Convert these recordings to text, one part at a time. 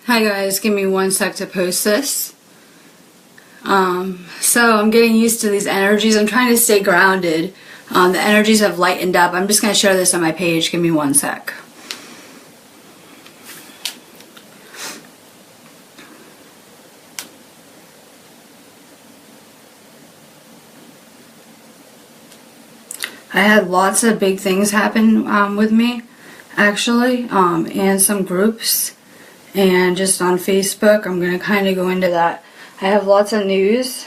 Hi guys, give me one sec to post this. So I'm getting used to these energies. I'm trying to stay grounded. The energies have lightened up. I'm just going to share this on my page. Give me one sec. I had lots of big things happen with me, actually, and some groups. And just on Facebook, I'm going to kind of go into that. I have lots of news.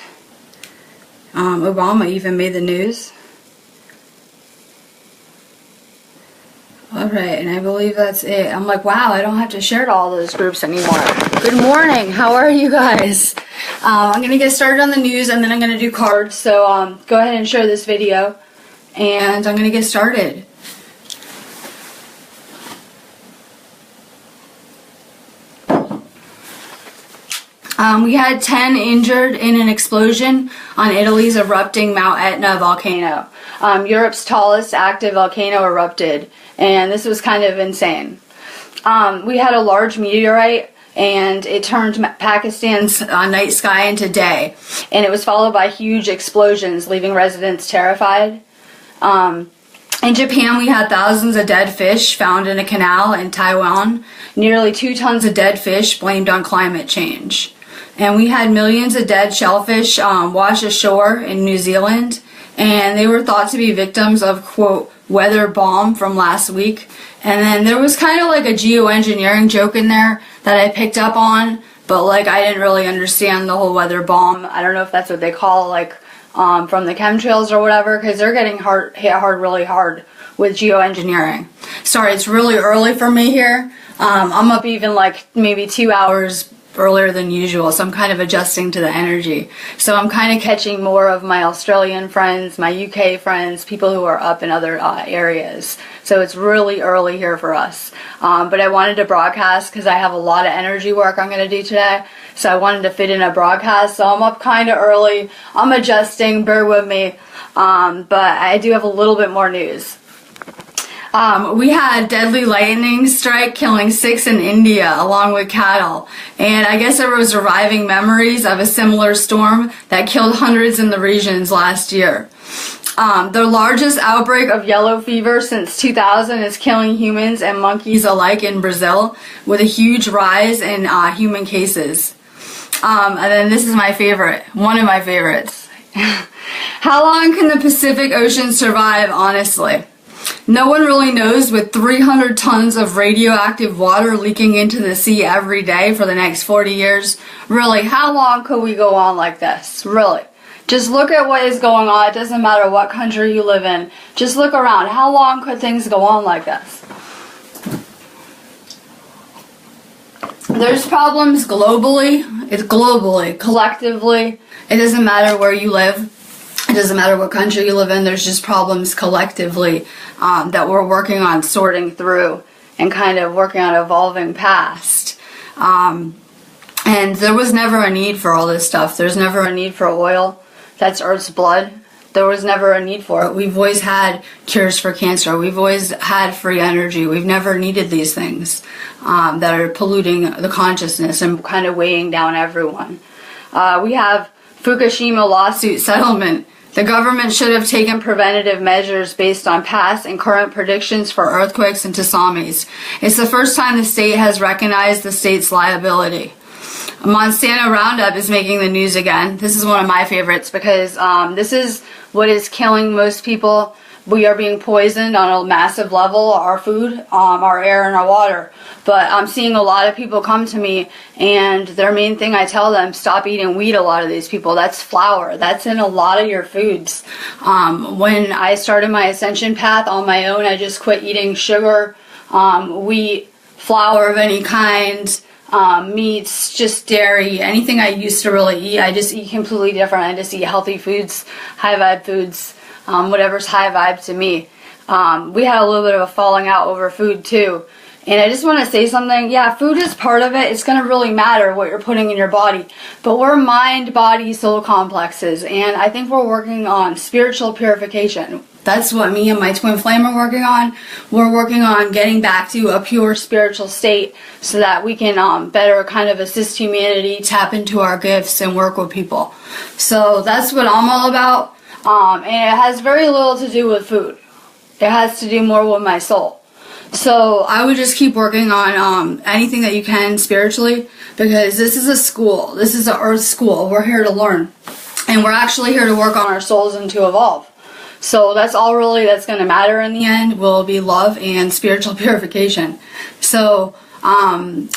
Obama even made the news. Alright, and I believe that's it. I'm like, wow, I don't have to share to all those groups anymore. Good morning, how are you guys? I'm going to get started on the news and then I'm going to do cards. So go ahead and share this video. And I'm going to get started. We had 10 injured in an explosion on Italy's erupting Mount Etna volcano. Europe's tallest active volcano erupted, and this was kind of insane. We had a large meteorite, and it turned Pakistan's night sky into day, and it was followed by huge explosions, leaving residents terrified. In Japan, we had thousands of dead fish found in a canal in Taiwan, nearly 2 tons of dead fish blamed on climate change. And we had millions of dead shellfish wash ashore in New Zealand, and they were thought to be victims of, quote, weather bomb from last week. And then there was kind of like a geoengineering joke in there that I picked up on, but like I didn't really understand the whole weather bomb. I don't know if that's what they call like from the chemtrails or whatever, because they're getting hit really hard with geoengineering. Sorry, it's really early for me here. I'm up even like maybe 2 hours earlier than usual, so I'm kind of adjusting to the energy. So I'm kind of catching more of my Australian friends, my UK friends, people who are up in other areas. So it's really early here for us. But I wanted to broadcast because I have a lot of energy work I'm going to do today. So I wanted to fit in a broadcast. So I'm up kind of early. I'm adjusting, bear with me. But I do have a little bit more news. We had deadly lightning strike killing 6 in India along with cattle, and I guess there was reviving memories of a similar storm that killed hundreds in the regions last year. The largest outbreak of yellow fever since 2000 is killing humans and monkeys alike in Brazil, with a huge rise in human cases. And then this is my favorite, one of my favorites. How long can the Pacific Ocean survive, honestly? No one really knows, with 300 tons of radioactive water leaking into the sea every day for the next 40 years. Really, how long could we go on like this? Really. Just look at what is going on. It doesn't matter what country you live in. Just look around. How long could things go on like this? There's problems globally. It's globally, collectively. It doesn't matter where you live. It doesn't matter what country you live in, there's just problems collectively that we're working on sorting through and kind of working on evolving past. And there was never a need for all this stuff. There's never a need for oil. That's Earth's blood. There was never a need for it. We've always had cures for cancer. We've always had free energy. We've never needed these things that are polluting the consciousness and kind of weighing down everyone. We have Fukushima lawsuit settlement. The government should have taken preventative measures based on past and current predictions for earthquakes and tsunamis. It's the first time the state has recognized the state's liability. Monsanto Roundup is making the news again. This is one of my favorites because this is what is killing most people. We are being poisoned on a massive level, our food, our air, and our water. But I'm seeing a lot of people come to me, and their main thing I tell them, stop eating wheat. A lot of these people, that's flour. That's in a lot of your foods. When I started my ascension path on my own, I just quit eating sugar, wheat, flour of any kind, meats, just dairy, anything I used to really eat. I just eat completely different. I just eat healthy foods, high vibe foods. Whatever's high vibe to me. We had a little bit of a falling out over food too. And I just want to say something. Yeah, food is part of it. It's going to really matter what you're putting in your body. But we're mind, body, soul complexes. And I think we're working on spiritual purification. That's what me and my twin flame are working on. We're working on getting back to a pure spiritual state so that we can better kind of assist humanity, tap into our gifts, and work with people. So that's what I'm all about. And it has very little to do with food. It has to do more with my soul. So I would just keep working on anything that you can spiritually, because this is a school. This is an earth school. We're here to learn. And we're actually here to work on our souls and to evolve. So that's all really that's going to matter in the end will be love and spiritual purification. So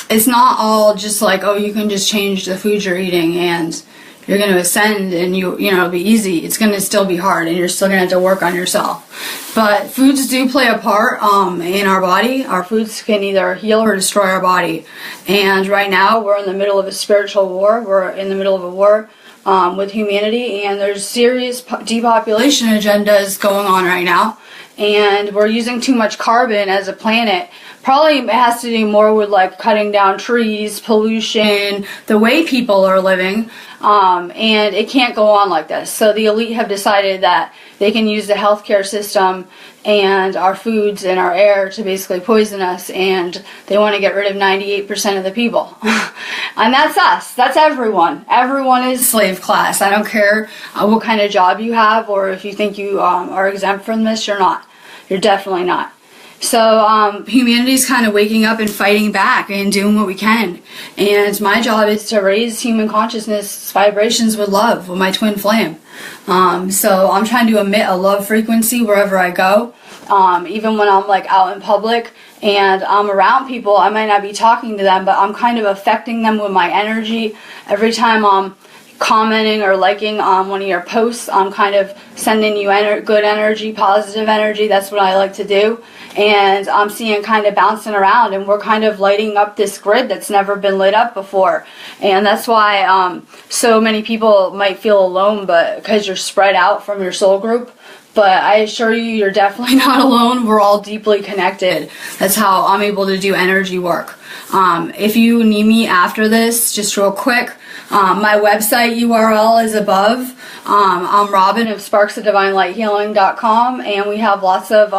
it's not all just like, oh, you can just change the food you're eating and you're going to ascend and you know it'll be easy. It's going to still be hard and you're still going to have to work on yourself. But foods do play a part in our body. Our foods can either heal or destroy our body. And right now we're in the middle of a spiritual war. We're in the middle of a war with humanity, and there's serious depopulation agendas going on right now, and we're using too much carbon as a planet. Probably it has to do more with like cutting down trees, pollution, the way people are living, and it can't go on like this. So the elite have decided that they can use the healthcare system and our foods and our air to basically poison us, and they want to get rid of 98% of the people. And that's us. That's everyone. Everyone is slave class. I don't care what kind of job you have, or if you think you are exempt from this, you're not. You're definitely not. So humanity's kind of waking up and fighting back and doing what we can. And my job is to raise human consciousness vibrations with love, with my twin flame. So I'm trying to emit a love frequency wherever I go. Even when I'm like out in public and I'm around people, I might not be talking to them, but I'm kind of affecting them with my energy. Every time I'm commenting or liking on one of your posts, I'm kind of sending you good energy, positive energy. That's what I like to do. And I'm seeing kind of bouncing around, and we're kind of lighting up this grid that's never been lit up before. And that's why so many people might feel alone, but because you're spread out from your soul group. But I assure you, you're definitely not alone. We're all deeply connected. That's how I'm able to do energy work. If you need me after this, just real quick, my website URL is above. I'm Robin of sparksofdivinelighthealing.com, and we have lots of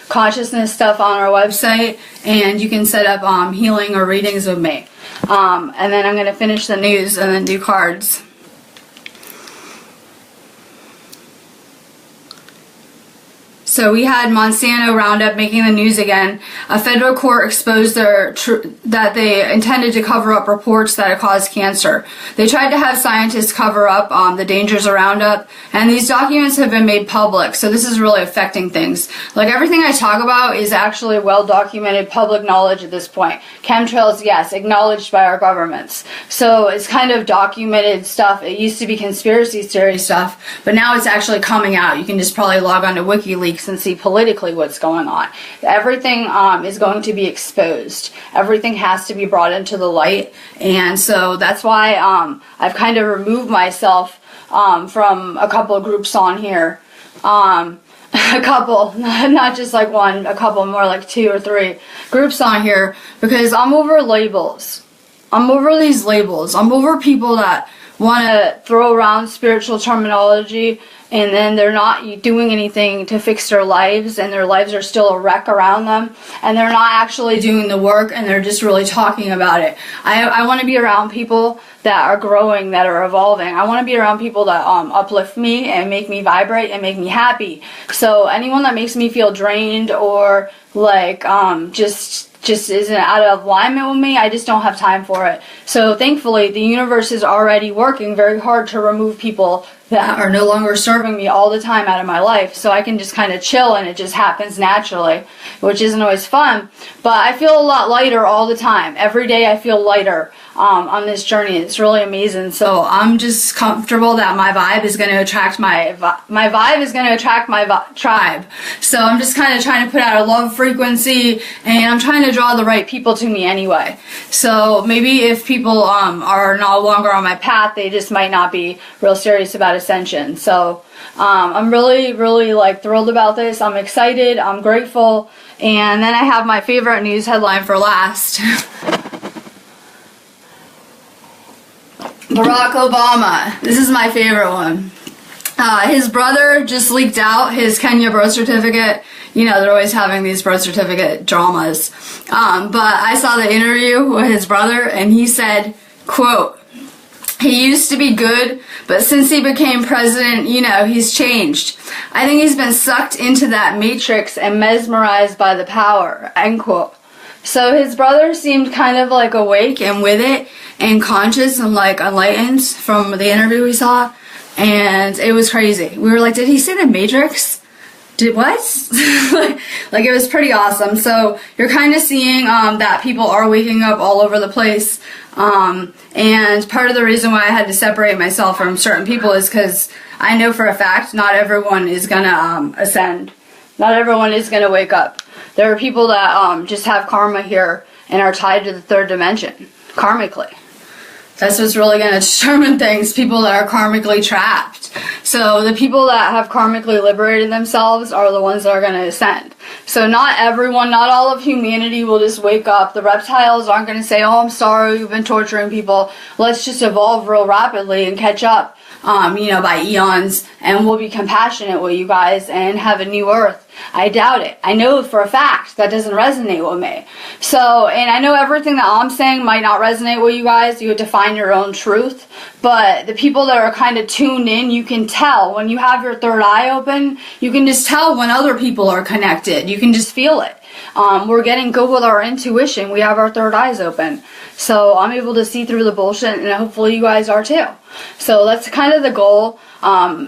consciousness stuff on our website, and you can set up healing or readings with me. And then I'm going to finish the news and then do cards. So we had Monsanto Roundup making the news again. A federal court exposed that they intended to cover up reports that it caused cancer. They tried to have scientists cover up the dangers of Roundup, and these documents have been made public, so this is really affecting things. Like everything I talk about is actually well-documented public knowledge at this point. Chemtrails, yes, acknowledged by our governments. So it's kind of documented stuff. It used to be conspiracy theory stuff, but now it's actually coming out. You can just probably log on to WikiLeaks and see politically what's going on. Everything is going to be exposed. Everything has to be brought into the light, and so that's why I've kind of removed myself from a couple of groups on here. A couple, not just like one, a couple, more like 2 or 3 groups on here, because I'm over labels. I'm over these labels. I'm over people that want to throw around spiritual terminology, and then they're not doing anything to fix their lives, and their lives are still a wreck around them, and they're not actually doing the work, and they're just really talking about it. I want to be around people that are growing, that are evolving. I want to be around people that uplift me and make me vibrate and make me happy. So anyone that makes me feel drained or like just isn't out of alignment with me, I just don't have time for it. So thankfully, the universe is already working very hard to remove people that are no longer serving me all the time out of my life, so I can just kind of chill and it just happens naturally, which isn't always fun. But I feel a lot lighter all the time. Every day I feel lighter on this journey. It's really amazing. So I'm just comfortable that my vibe is going to attract my vibe is going to attract my tribe. So I'm just kind of trying to put out a love frequency, and I'm trying to draw the right people to me anyway. So maybe if people are no longer on my path, they just might not be real serious about ascension. So I'm really like thrilled about this. I'm excited. I'm grateful. And then I have my favorite news headline for last. Barack Obama. This is my favorite one. His brother just leaked out his Kenya birth certificate. You know, they're always having these birth certificate dramas. But I saw the interview with his brother, and he said, quote, "He used to be good, but since he became president, you know, he's changed. I think he's been sucked into that matrix and mesmerized by the power," end quote. So his brother seemed kind of like awake and with it and conscious and like enlightened from the interview we saw. And it was crazy. We were like, did he say the matrix? Did what? Like it was pretty awesome. So you're kind of seeing that people are waking up all over the place. And part of the reason why I had to separate myself from certain people is because I know for a fact not everyone is going to ascend. Not everyone is going to wake up. There are people that just have karma here and are tied to the third dimension, karmically. That's what's really going to determine things, people that are karmically trapped. So the people that have karmically liberated themselves are the ones that are going to ascend. So not everyone, not all of humanity will just wake up. The reptiles aren't going to say, "Oh, I'm sorry, you've been torturing people. Let's just evolve real rapidly and catch up, you know, by eons, and we'll be compassionate with you guys and have a new earth." I doubt it. I know for a fact that doesn't resonate with me. So, and I know everything that I'm saying might not resonate with you guys. You have to find your own truth. But the people that are kind of tuned in, you can tell when you have your third eye open, you can just tell when other people are connected. You can just feel it. We're getting good with our intuition. We have our third eyes open. So I'm able to see through the bullshit, and hopefully you guys are too. So that's kind of the goal.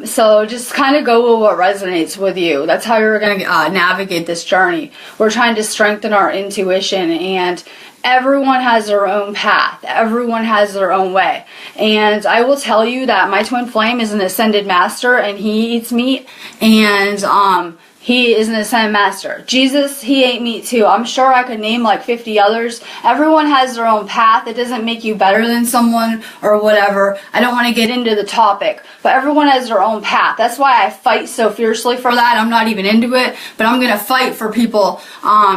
So just kind of go with what resonates with you. That's how you're going to navigate this journey. We're trying to strengthen our intuition, and everyone has their own path. Everyone has their own way. And I will tell you that my twin flame is an ascended master, and he eats meat, and he is an ascended master. Jesus, he ate meat too. I'm sure I could name like 50 others. Everyone has their own path. It doesn't make you better than someone or whatever. I don't want to get into the topic, but everyone has their own path. That's why I fight so fiercely for that. I'm not even into it, but I'm going to fight for people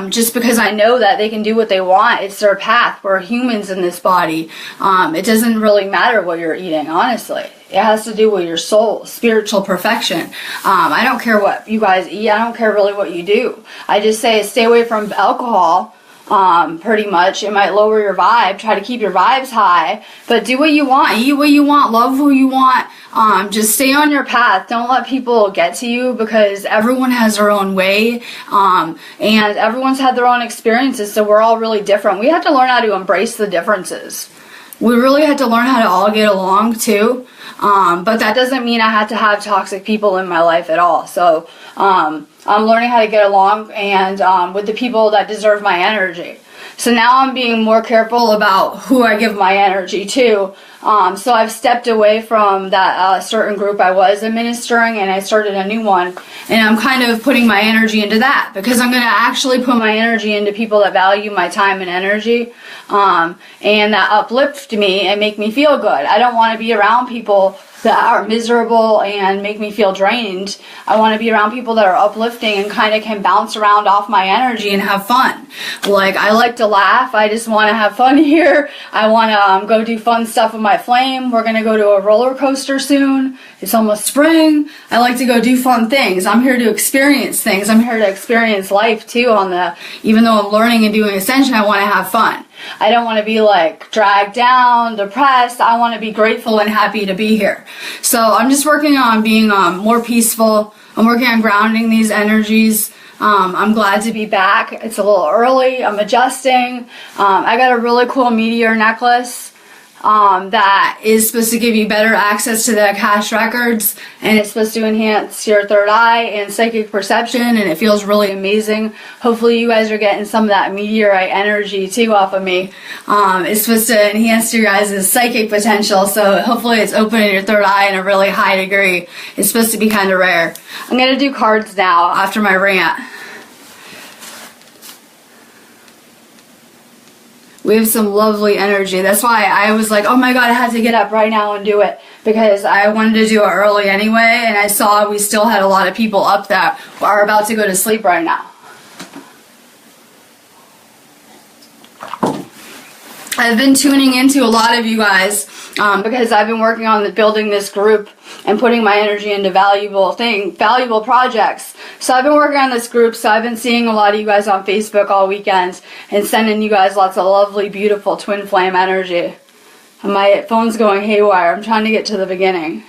just because I know that they can do what they want. It's their path. We're humans in this body. It doesn't really matter what you're eating, honestly. It has to do with your soul, spiritual perfection. I don't care what you guys eat. I don't care really what you do. I just say stay away from alcohol, pretty much. It might lower your vibe. Try to keep your vibes high. But do what you want. Eat what you want. Love who you want. Just stay on your path. Don't let people get to you, because everyone has their own way. And everyone's had their own experiences, so we're all really different. We have to learn how to embrace the differences. We really had to learn how to all get along too. But that doesn't mean I had to have toxic people in my life at all. So I'm learning how to get along and with the people that deserve my energy. So now I'm being more careful about who I give my energy to. So I've stepped away from that certain group I was administering, and I started a new one. And I'm kind of putting my energy into that, because I'm going to actually put my energy into people that value my time and energy, and that uplift me and make me feel good. I don't want to be around people that are miserable and make me feel drained. I want to be around people that are uplifting and kind of can bounce around off my energy and have fun. Like, I like to laugh. I just want to have fun here. I want to go do fun stuff with my flame. We're going to go to a roller coaster soon. It's almost spring. I like to go do fun things. I'm here to experience things. I'm here to experience life too. Even though I'm learning and doing ascension, I want to have fun. I don't want to be like dragged down, depressed. I want to be grateful and happy to be here. So I'm just working on being more peaceful. I'm working on grounding these energies. I'm glad to be back. It's a little early. I'm adjusting. I got a really cool meteor necklace that is supposed to give you better access to the Akashic records, and it's supposed to enhance your third eye and psychic perception, and it feels really amazing. Hopefully you guys are getting some of that meteorite energy too off of me. It's supposed to enhance your guys' psychic potential, so hopefully it's opening your third eye in a really high degree. It's supposed to be kind of rare. I'm going to do cards now after my rant. We have some lovely energy. That's why I was like, oh my god, I had to get up right now and do it, because I wanted to do it early anyway, and I saw we still had a lot of people up that are about to go to sleep right now. I've been tuning into a lot of you guys because I've been working on building this group and putting my energy into valuable projects. So I've been working on this group, so I've been seeing a lot of you guys on Facebook all weekend and sending you guys lots of lovely, beautiful twin flame energy. And my phone's going haywire. I'm trying to get to the beginning.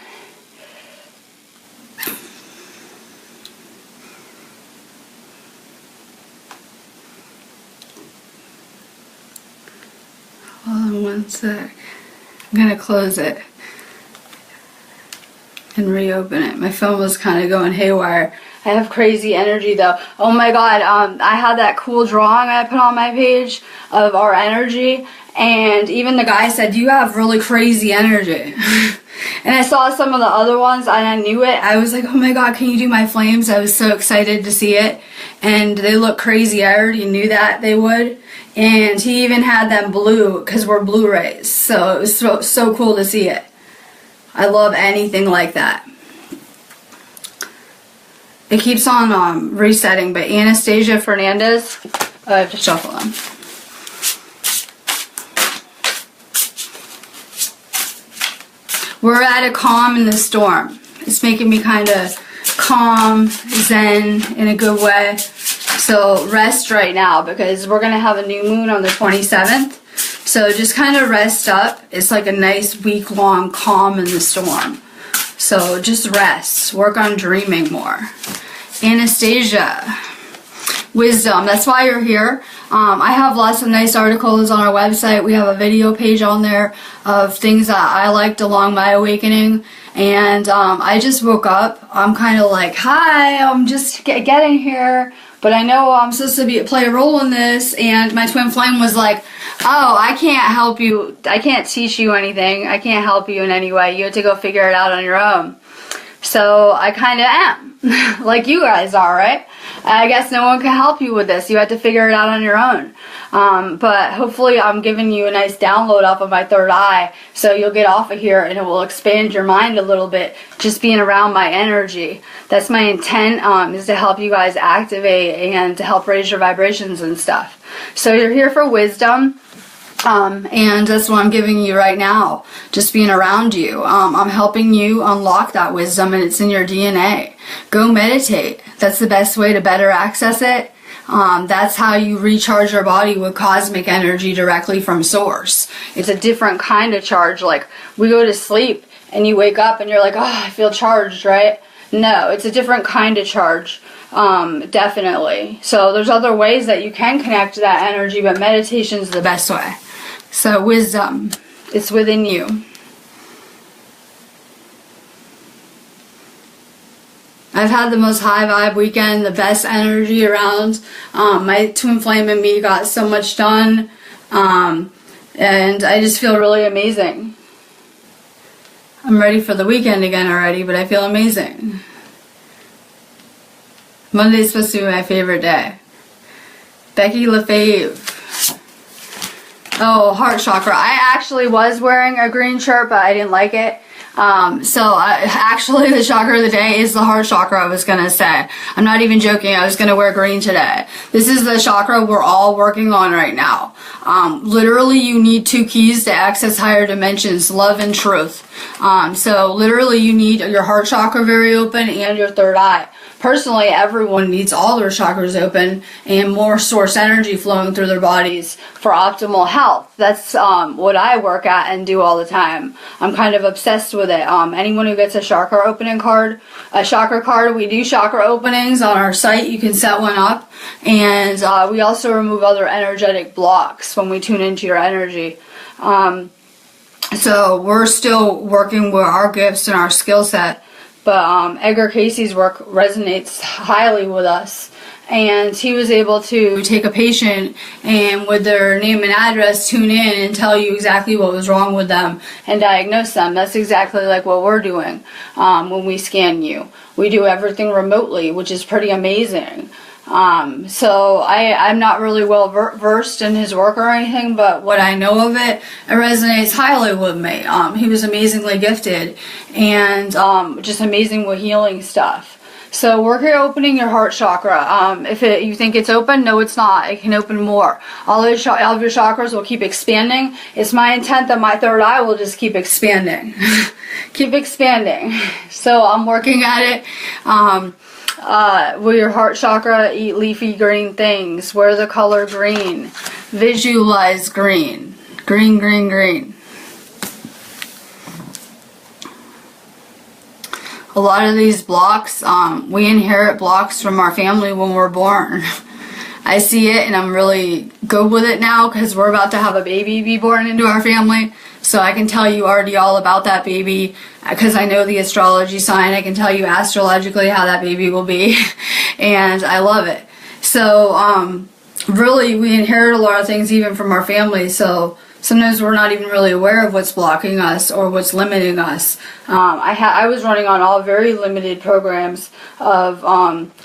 Hold on one sec. I'm going to close it and reopen it. My phone was kind of going haywire. I have crazy energy though. Oh my god, I had that cool drawing I put on my page of our energy, and even the guy said, you have really crazy energy. And I saw some of the other ones and I knew it. I was like, oh my god, can you do my flames? I was so excited to see it. And they look crazy. I already knew that they would. And he even had them blue because we're Blu-rays. So it was so cool to see it. I love anything like that. It keeps on resetting, but Anastasia Fernandez, I have to shuffle them. We're at a calm in the storm. It's making me kind of calm, zen in a good way. So rest right now because we're going to have a new moon on the 27th. So just kind of rest up. It's like a nice week-long calm in the storm. So just rest. Work on dreaming more. Anastasia. Wisdom. That's why you're here. I have lots of nice articles on our website. We have a video page on there of things that I liked along my awakening. And I just woke up. I'm kind of like, hi, I'm just getting here. But I know I'm supposed to play a role in this. And my twin flame was like, oh, I can't help you. I can't teach you anything. I can't help you in any way. You have to go figure it out on your own. So I kind of am. Like you guys are, right? I guess no one can help you with this. You have to figure it out on your own. But hopefully I'm giving you a nice download off of my third eye, so you'll get off of here and it will expand your mind a little bit just being around my energy. That's my intent, is to help you guys activate and to help raise your vibrations and stuff. So you're here for wisdom. And that's what I'm giving you right now, just being around you. I'm helping you unlock that wisdom, and it's in your DNA. Go meditate. That's the best way to better access it. That's how you recharge your body with cosmic energy directly from source. It's a different kind of charge. Like, we go to sleep and you wake up and you're like, oh, I feel charged, right? No, it's a different kind of charge. Definitely. So there's other ways that you can connect to that energy, but meditation's the best way. So wisdom, it's within you. I've had the most high vibe weekend, the best energy around. My twin flame and me got so much done, and I just feel really amazing. I'm ready for the weekend again already, but I feel amazing. Monday's supposed to be my favorite day. Becky LaFave. Oh, heart chakra. I actually was wearing a green shirt, but I didn't like it. Actually the chakra of the day is the heart chakra, I was going to say. I'm not even joking. I was going to wear green today. This is the chakra we're all working on right now. Literally, you need 2 keys to access higher dimensions, love and truth. So literally, you need your heart chakra very open and your third eye. Personally, everyone needs all their chakras open and more source energy flowing through their bodies for optimal health. That's what I work at and do all the time. I'm kind of obsessed with it. Anyone who gets a chakra opening card, a chakra card, we do chakra openings on our site. You can set one up. And we also remove other energetic blocks when we tune into your energy. So we're still working with our gifts and our skill set. But Edgar Casey's work resonates highly with us. And he was able to take a patient and with their name and address tune in and tell you exactly what was wrong with them and diagnose them. That's exactly like what we're doing when we scan you. We do everything remotely, which is pretty amazing. So I'm not really well versed in his work or anything, but what I know of it, it resonates highly with me. He was amazingly gifted and just amazing with healing stuff. So work at opening your heart chakra. If you think it's open, no it's not. It can open more. All of your chakras will keep expanding. It's my intent that my third eye will just keep expanding. Keep expanding. So I'm working at it. With your heart chakra, eat leafy green things. Wear the color green. Visualize green. Green, green, green. A lot of these blocks, we inherit blocks from our family when we're born. I see it and I'm really good with it now because we're about to have a baby be born into our family. So I can tell you already all about that baby because I know the astrology sign. I can tell you astrologically how that baby will be. And I love it. So really we inherit a lot of things even from our family. So sometimes we're not even really aware of what's blocking us or what's limiting us. I was running on all very limited programs of,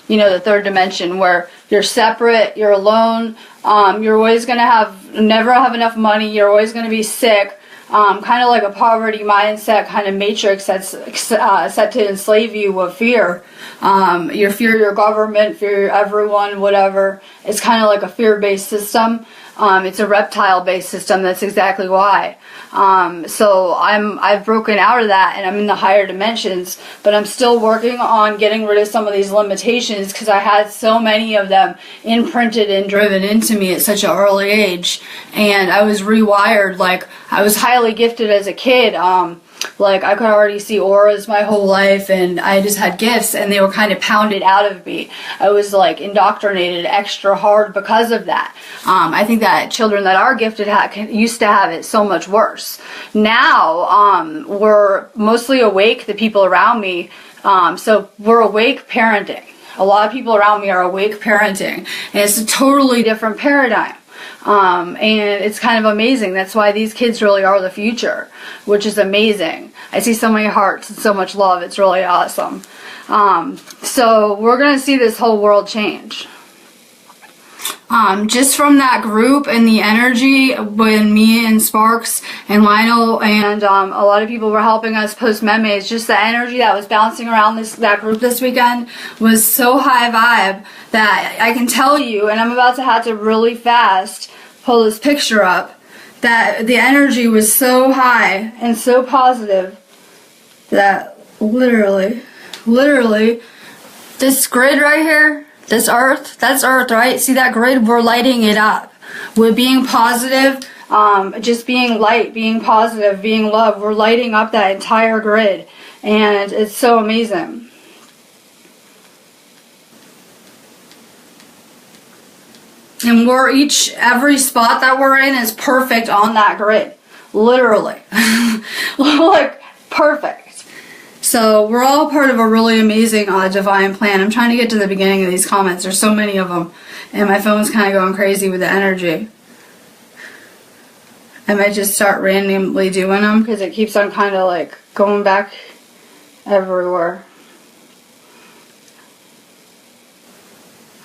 the third dimension where you're separate, you're alone, you're always going to never have enough money, you're always going to be sick. Kind of like a poverty mindset kind of matrix that's set to enslave you with fear. You fear your government, fear everyone, whatever. It's kind of like a fear-based system. It's a reptile-based system. That's exactly why. So I've broken out of that and I'm in the higher dimensions, but I'm still working on getting rid of some of these limitations because I had so many of them imprinted and driven into me at such an early age. And I was rewired. Like, I was highly gifted as a kid. Like, I could already see auras my whole life, and I just had gifts, and they were kind of pounded out of me. I was, like, indoctrinated extra hard because of that. I think that children that are gifted used to have it so much worse. Now, we're mostly awake, the people around me, so we're awake parenting. A lot of people around me are awake parenting, and it's a totally different paradigm. And it's kind of amazing. That's why these kids really are the future, which is amazing. I see so many hearts and so much love. It's really awesome. So we're going to see this whole world change. Just from that group and the energy when me and Sparks and Lionel and a lot of people were helping us post memes, just the energy that was bouncing around that group this weekend was so high vibe that I can tell you, and I'm about to have to really fast pull this picture up, that the energy was so high and so positive that literally, this grid right here, this earth, that's earth, right? See that grid? We're lighting it up. We're being positive, just being light, being positive, being love. We're lighting up that entire grid. And it's so amazing. And every spot that we're in is perfect on that grid. Literally. Like, perfect. So we're all part of a really amazing divine plan. I'm trying to get to the beginning of these comments. There's so many of them. And my phone's kind of going crazy with the energy. I might just start randomly doing them because it keeps on kind of like going back everywhere.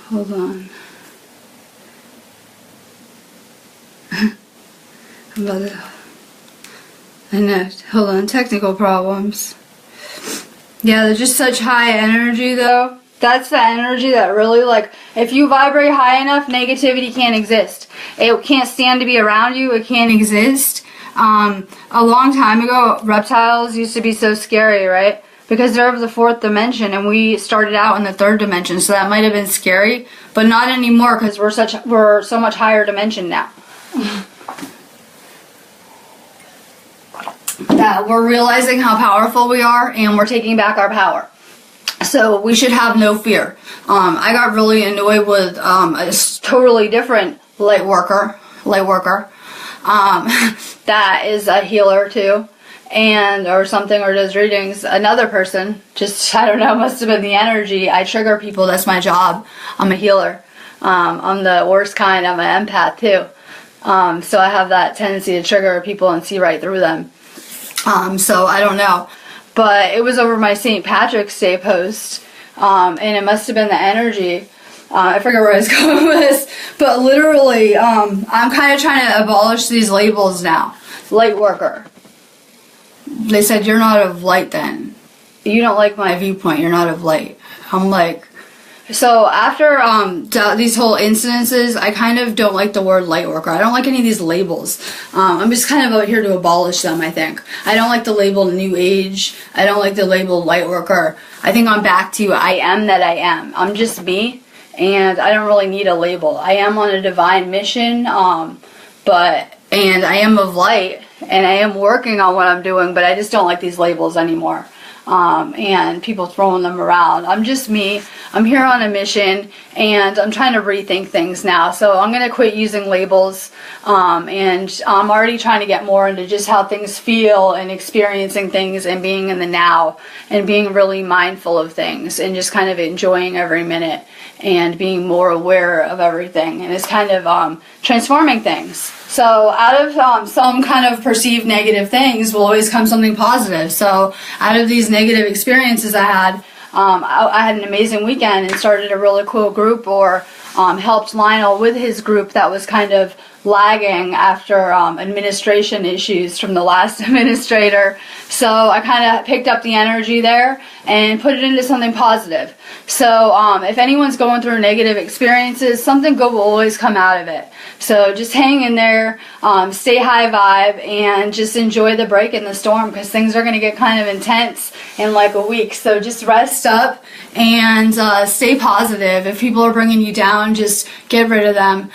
Hold on. I know, hold on, technical problems. Yeah, they're just such high energy though. That's the energy that really, like, if you vibrate high enough, negativity can't exist. It can't stand to be around you, it can't exist. A long time ago, reptiles used to be so scary, right? Because they're of the fourth dimension and we started out in the third dimension, so that might have been scary, but not anymore because we're so much higher dimension now. That we're realizing how powerful we are and we're taking back our power. So we should have no fear. I got really annoyed with a totally different light worker that is a healer too, or something, or does readings. Another person, just, I don't know, must have been the energy. I trigger people, that's my job. I'm a healer. I'm the worst kind. I'm an empath too. So I have that tendency to trigger people and see right through them. So I don't know, but it was over my St. Patrick's Day post, and it must have been the energy. I forget where I was going with this, but literally, I'm kind of trying to abolish these labels now. Light worker. They said, you're not of light then. you don't like my viewpoint, you're not of light. I'm like, so after these whole incidences, I kind of don't like the word light worker. I don't like any of these labels. I'm just kind of out here to abolish them, I think. I don't like the label New Age. I don't like the label light worker. I think I'm back to I am that I am. I'm just me, and I don't really need a label. I am on a divine mission, and I am of light, and I am working on what I'm doing, but I just don't like these labels anymore. And people throwing them around. I'm just me. I'm here on a mission, and I'm trying to rethink things now. So I'm going to quit using labels, and I'm already trying to get more into just how things feel and experiencing things and being in the now and being really mindful of things and just kind of enjoying every minute and being more aware of everything. And it's kind of transforming things. So out of some kind of perceived negative things will always come something positive. So out of these negative experiences I had an amazing weekend and started a really cool group, or helped Lionel with his group that was kind of lagging after administration issues from the last administrator. So I kind of picked up the energy there and put it into something positive. So if anyone's going through negative experiences, something good will always come out of it. So just hang in there, stay high vibe, and just enjoy the break in the storm, because things are going to get kind of intense in like a week. So just rest up and stay positive. If people are bringing you down, just get rid of them.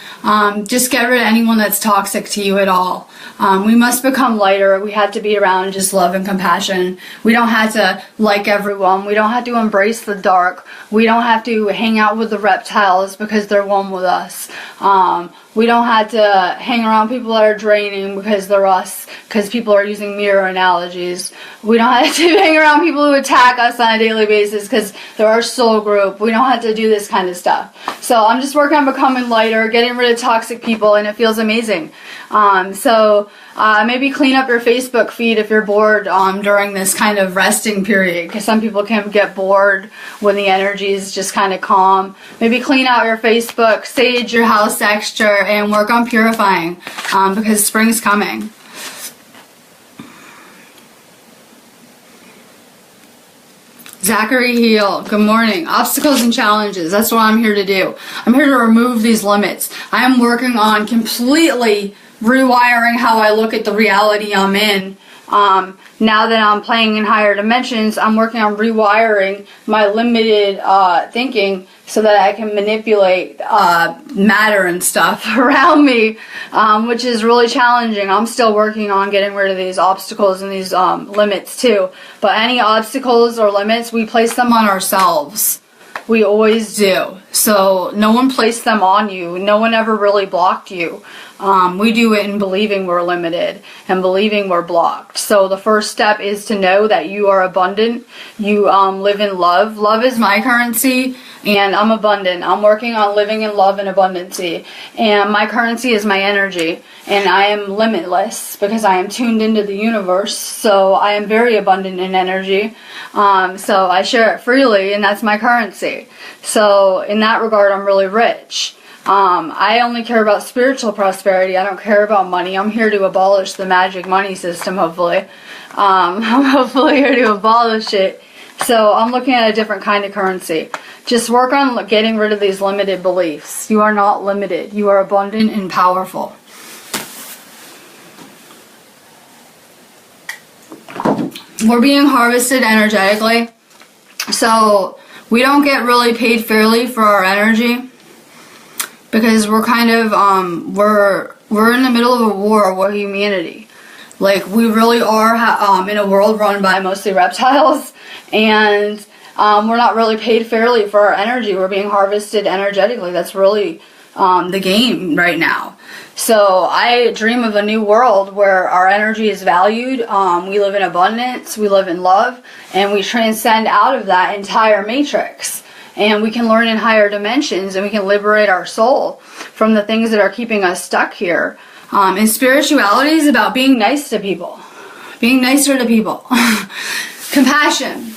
Just get rid of anyone that's toxic to you at all. We must become lighter. We have to be around just love and compassion. We don't have to like everyone. We don't have to embrace the dark. We don't have to hang out with the reptiles because they're one with us. We don't have to hang around people that are draining because they're us, because people are using mirror analogies. We don't have to hang around people who attack us on a daily basis because they're our soul group. We don't have to do this kind of stuff. So I'm just working on becoming lighter, getting rid of toxic people, and it feels amazing. Maybe clean up your Facebook feed if you're bored during this kind of resting period, because some people can get bored when the energy is just kind of calm. Maybe clean out your Facebook, sage your house extra, and work on purifying, because spring's coming. Zachary Heel, good morning. Obstacles and challenges, that's what I'm here to do. I'm here to remove these limits. I am working on completely rewiring how I look at the reality I'm in. Now that I'm playing in higher dimensions, I'm working on rewiring my limited thinking so that I can manipulate matter and stuff around me, which is really challenging. I'm still working on getting rid of these obstacles and these limits too. But any obstacles or limits, we place them on ourselves. We always do. So no one placed them on you. No one ever really blocked you. We do it in believing we're limited and believing we're blocked. So the first step is to know that you are abundant. You live in love. Love is my currency, and I'm abundant. I'm working on living in love and abundancy. And my currency is my energy. And I am limitless because I am tuned into the universe. So I am very abundant in energy. So I share it freely, and that's my currency. So in that regard, I'm really rich. I only care about spiritual prosperity. I don't care about money. I'm here to abolish the magic money system, hopefully. I'm hopefully here to abolish it. So I'm looking at a different kind of currency. Just work on getting rid of these limited beliefs. You are not limited. You are abundant and powerful. We're being harvested energetically. So we don't get really paid fairly for our energy, because we're kind of we're in the middle of a war with humanity. Like, we really are in a world run by mostly reptiles, and we're not really paid fairly for our energy. We're being harvested energetically. That's really the game right now. So I dream of a new world where our energy is valued. We live in abundance, we live in love, and we transcend out of that entire matrix. And we can learn in higher dimensions, and we can liberate our soul from the things that are keeping us stuck here. And spirituality is about being nice to people. Being nicer to people. Compassion.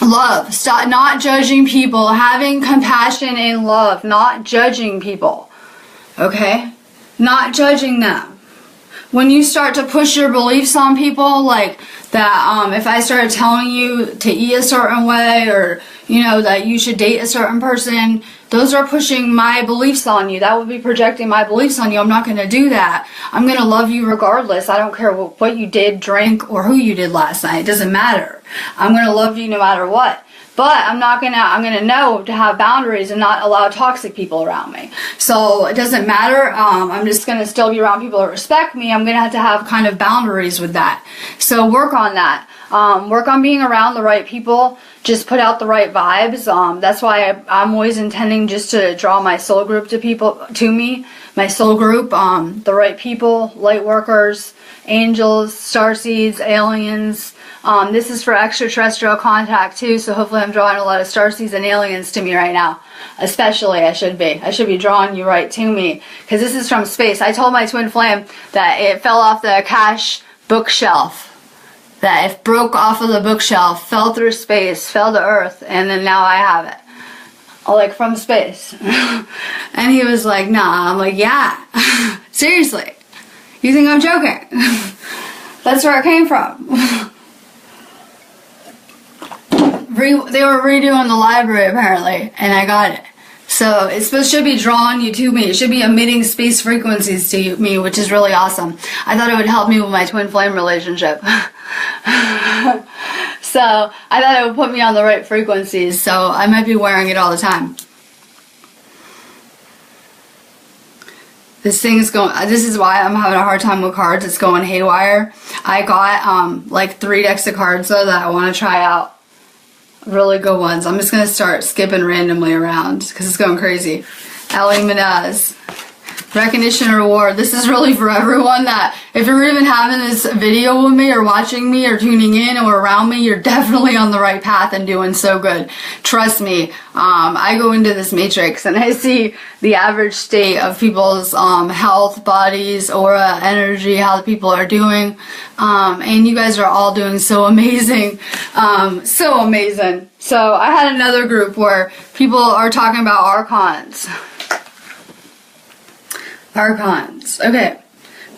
Love. Stop not judging people. Having compassion and love. Not judging people. Okay? Not judging them. when you start to push your beliefs on people, like that, if I started telling you to eat a certain way, or, you know, that you should date a certain person, those are pushing my beliefs on you. That would be projecting my beliefs on you. I'm not going to do that. I'm going to love you regardless. I don't care what you did, drink, or who you did last night. It doesn't matter. I'm going to love you no matter what. But I'm going to know to have boundaries and not allow toxic people around me. So it doesn't matter. I'm just going to still be around people that respect me. I'm going to have kind of boundaries with that. So work on that. Work on being around the right people. Just put out the right vibes. That's why I'm always intending just to draw my soul group to me. My soul group, the right people, light workers, angels, starseeds, aliens. This is for extraterrestrial contact too, so hopefully I'm drawing a lot of starseeds and aliens to me right now. Especially, I should be drawing you right to me, because this is from space. I told my twin flame that it fell off the Akash bookshelf. That it broke off of the bookshelf, fell through space, fell to Earth, and then now I have it. Like from space. And he was like, nah. I'm like, yeah. Seriously. You think I'm joking? That's where it came from. They were redoing the library apparently, and I got it. So it should be drawing you to me. It should be emitting space frequencies to me, which is really awesome. I thought it would help me with my twin flame relationship. So I thought it would put me on the right frequencies. So I might be wearing it all the time. This thing is going, this is why I'm having a hard time with cards. It's going haywire. I got like 3 decks of cards though that I want to try out. Really good ones. I'm just going to start skipping randomly around because it's going crazy. Ellie Menez. Recognition or reward. This is really for everyone that if you're even having this video with me or watching me or tuning in or around me, you're definitely on the right path and doing so good. Trust me. I go into this matrix and I see the average state of people's health, bodies, aura, energy, how the people are doing. And you guys are all doing so amazing. So amazing. So I had another group where people are talking about archons. Archons. Okay.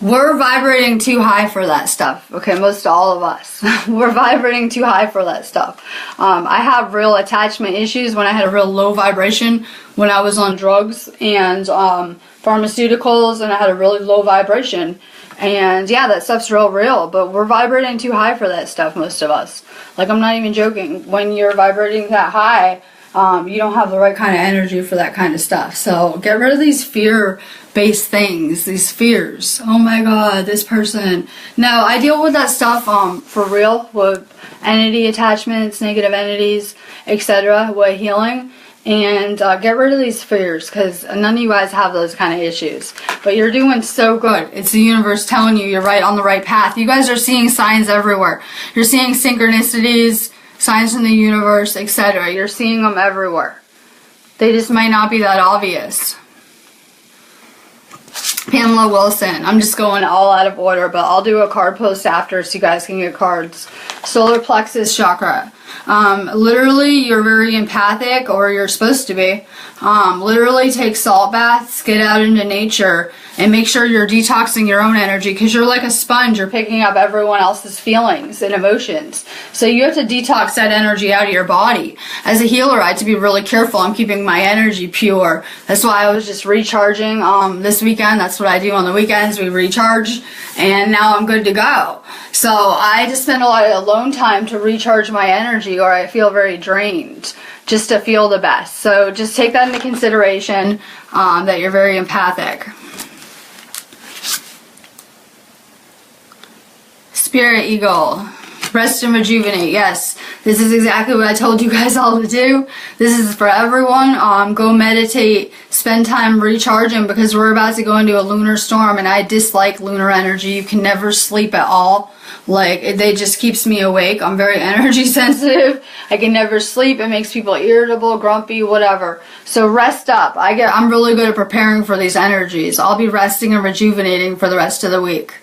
We're vibrating too high for that stuff. Okay, most all of us. We're vibrating too high for that stuff. I have real attachment issues when I had a real low vibration when I was on drugs and pharmaceuticals, and I had a really low vibration. And yeah, that stuff's real, but we're vibrating too high for that stuff, most of us. Like, I'm not even joking. When you're vibrating that high, you don't have the right kind of energy for that kind of stuff. So get rid of these fear-based things, these fears. Oh my God, this person. No, I deal with that stuff for real, with entity attachments, negative entities, etc., with healing. And get rid of these fears, because none of you guys have those kind of issues. But you're doing so good. It's the universe telling you you're right on the right path. You guys are seeing signs everywhere. You're seeing synchronicities, signs from the universe, etc. You're seeing them everywhere. They just might not be that obvious. Pamela Wilson. I'm just going all out of order, but I'll do a card post after so you guys can get cards. Solar plexus chakra. Literally, you're very empathic, or you're supposed to be. Literally take salt baths, get out into nature, and make sure you're detoxing your own energy, because you're like a sponge. You're picking up everyone else's feelings and emotions. So you have to detox that energy out of your body. As a healer, I had to be really careful. I'm keeping my energy pure. That's why I was just recharging this weekend. That's what I do on the weekends. We recharge, and now I'm good to go. So I just spend a lot of alone time to recharge my energy, or I feel very drained, just to feel the best. So just take that into consideration, that you're very empathic. Spirit Eagle. Rest and rejuvenate. Yes, this is exactly what I told you guys all to do. This is for everyone. Go meditate, spend time recharging, because we're about to go into a lunar storm, and I dislike lunar energy. You can never sleep at all. Like, it just keeps me awake. I'm very energy sensitive. I can never sleep. It makes people irritable, grumpy, whatever. So rest up. I'm really good at preparing for these energies. I'll be resting and rejuvenating for the rest of the week.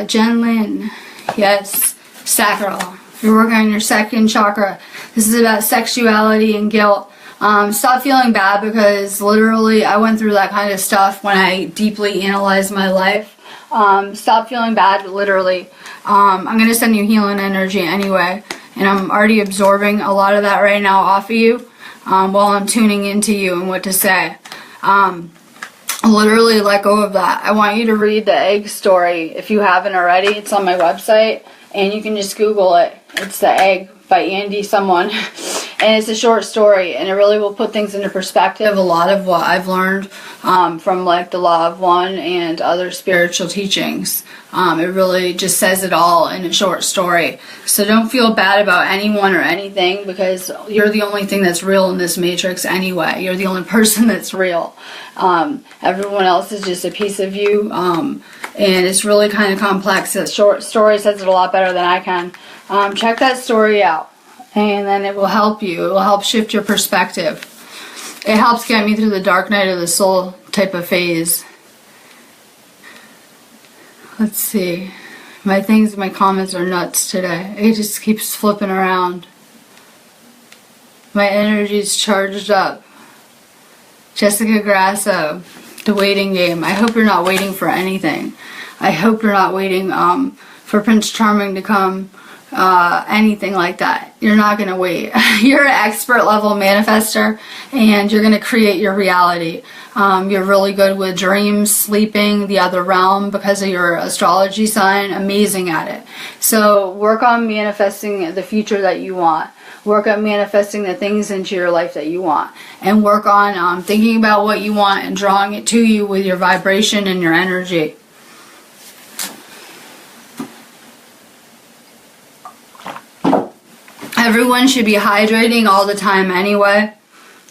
Jen Lynn. Yes. Sacral. You're working on your second chakra. This is about sexuality and guilt. Stop feeling bad, because literally I went through that kind of stuff when I deeply analyzed my life. Stop feeling bad, literally. I'm going to send you healing energy anyway, and I'm already absorbing a lot of that right now off of you while I'm tuning into you and what to say. Literally let go of that. I want you to read the egg story if you haven't already. It's on my website, and you can just Google it. It's The Egg by Andy someone. And it's a short story, and it really will put things into perspective. A lot of what I've learned from like the Law of One and other spiritual teachings. It really just says it all in a short story. So don't feel bad about anyone or anything, because you're the only thing that's real in this matrix anyway. You're the only person that's real. Everyone else is just a piece of you. And it's really kind of complex. The short story says it a lot better than I can. Check that story out. And then it will help you. It will help shift your perspective. It helps get me through the dark night of the soul type of phase. Let's see. My comments are nuts today. It just keeps flipping around. My energy is charged up. Jessica Grasso, The Waiting Game. I hope you're not waiting for anything. I hope you're not waiting for Prince Charming to come. Anything like that. You're not going to wait. You're an expert level manifester, and you're going to create your reality. You're really good with dreams, sleeping, the other realm, because of your astrology sign. Amazing at it. So work on manifesting the future that you want. Work on manifesting the things into your life that you want. And work on thinking about what you want and drawing it to you with your vibration and your energy. Everyone should be hydrating all the time anyway.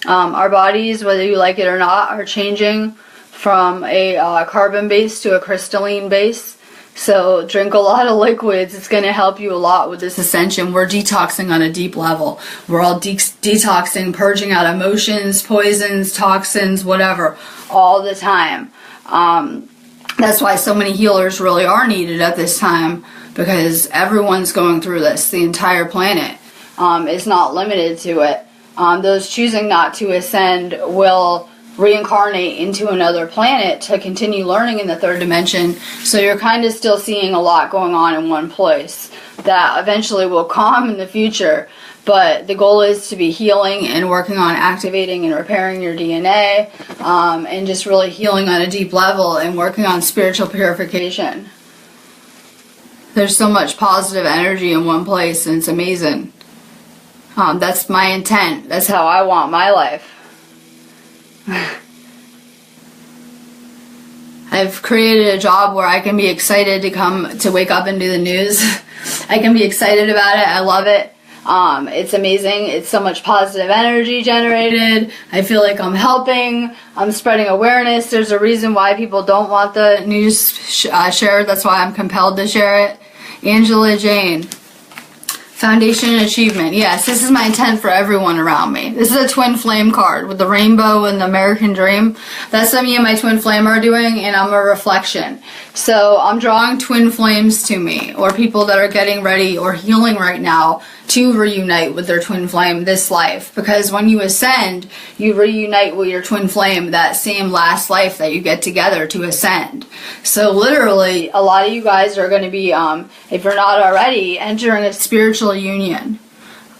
Our bodies, whether you like it or not, are changing from a carbon base to a crystalline base. So drink a lot of liquids. It's going to help you a lot with this ascension. We're detoxing on a deep level. We're all detoxing, purging out emotions, poisons, toxins, whatever, all the time. That's why so many healers really are needed at this time, because everyone's going through this. The entire planet is not limited to it. Those choosing not to ascend will reincarnate into another planet to continue learning in the third dimension. So you're kind of still seeing a lot going on in one place that eventually will calm in the future. But the goal is to be healing and working on activating and repairing your DNA, and just really healing on a deep level and working on spiritual purification. There's so much positive energy in one place, and it's amazing. That's my intent. That's how I want my life. I've created a job where I can be excited to wake up and do the news. I can be excited about it. I love it. It's amazing. It's so much positive energy generated. I feel like I'm helping. I'm spreading awareness. There's a reason why people don't want the news shared. That's why I'm compelled to share it. Angela Jane. Foundation and achievement. Yes, this is my intent for everyone around me. This is a twin flame card with the rainbow and the American dream. That's what me and my twin flame are doing, and I'm a reflection. So I'm drawing twin flames to me, or people that are getting ready or healing right now to reunite with their twin flame this life. Because when you ascend, you reunite with your twin flame that same last life that you get together to ascend. So literally, a lot of you guys are going to be, if you're not already, entering a spiritual union.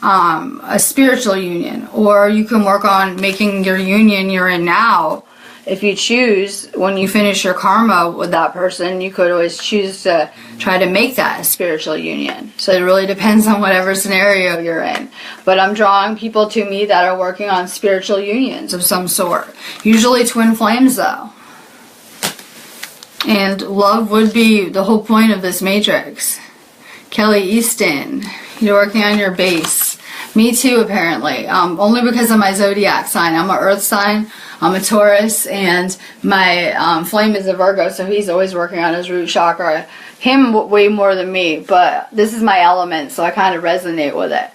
Or you can work on making your union you're in now. If you choose, when you finish your karma with that person, you could always choose to try to make that a spiritual union. So it really depends on whatever scenario you're in. But I'm drawing people to me that are working on spiritual unions of some sort. Usually twin flames, though. And love would be the whole point of this matrix. Kelly Easton, you're working on your base. Me too, apparently. Only because of my zodiac sign. I'm an earth sign. I'm a Taurus, and my flame is a Virgo, so he's always working on his root chakra. Him way more than me, but this is my element, so I kind of resonate with it.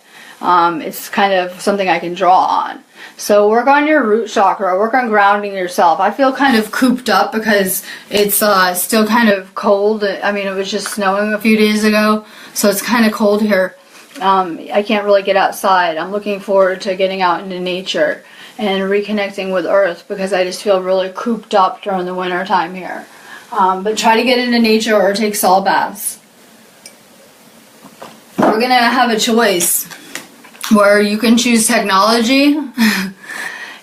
It's kind of something I can draw on. So work on your root chakra, work on grounding yourself. I feel kind of cooped up because it's still kind of cold. I mean, it was just snowing a few days ago, so it's kind of cold here. I can't really get outside. I'm looking forward to getting out into nature and reconnecting with Earth because I just feel really cooped up during the winter time here. But try to get into nature or take salt baths. We're going to have a choice where you can choose technology.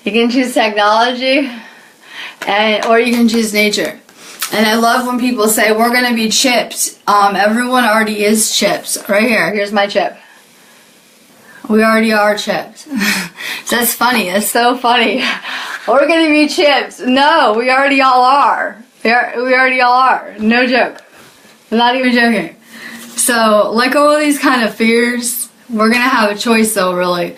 You can choose technology or you can choose nature. And I love when people say, we're going to be chipped. Everyone already is chipped. Right here. Here's my chip. We already are chipped. That's funny. That's so funny. We're going to be chipped. No, we already all are. We already all are. No joke. I'm not even joking. So let go of these kind of fears. We're going to have a choice though, really.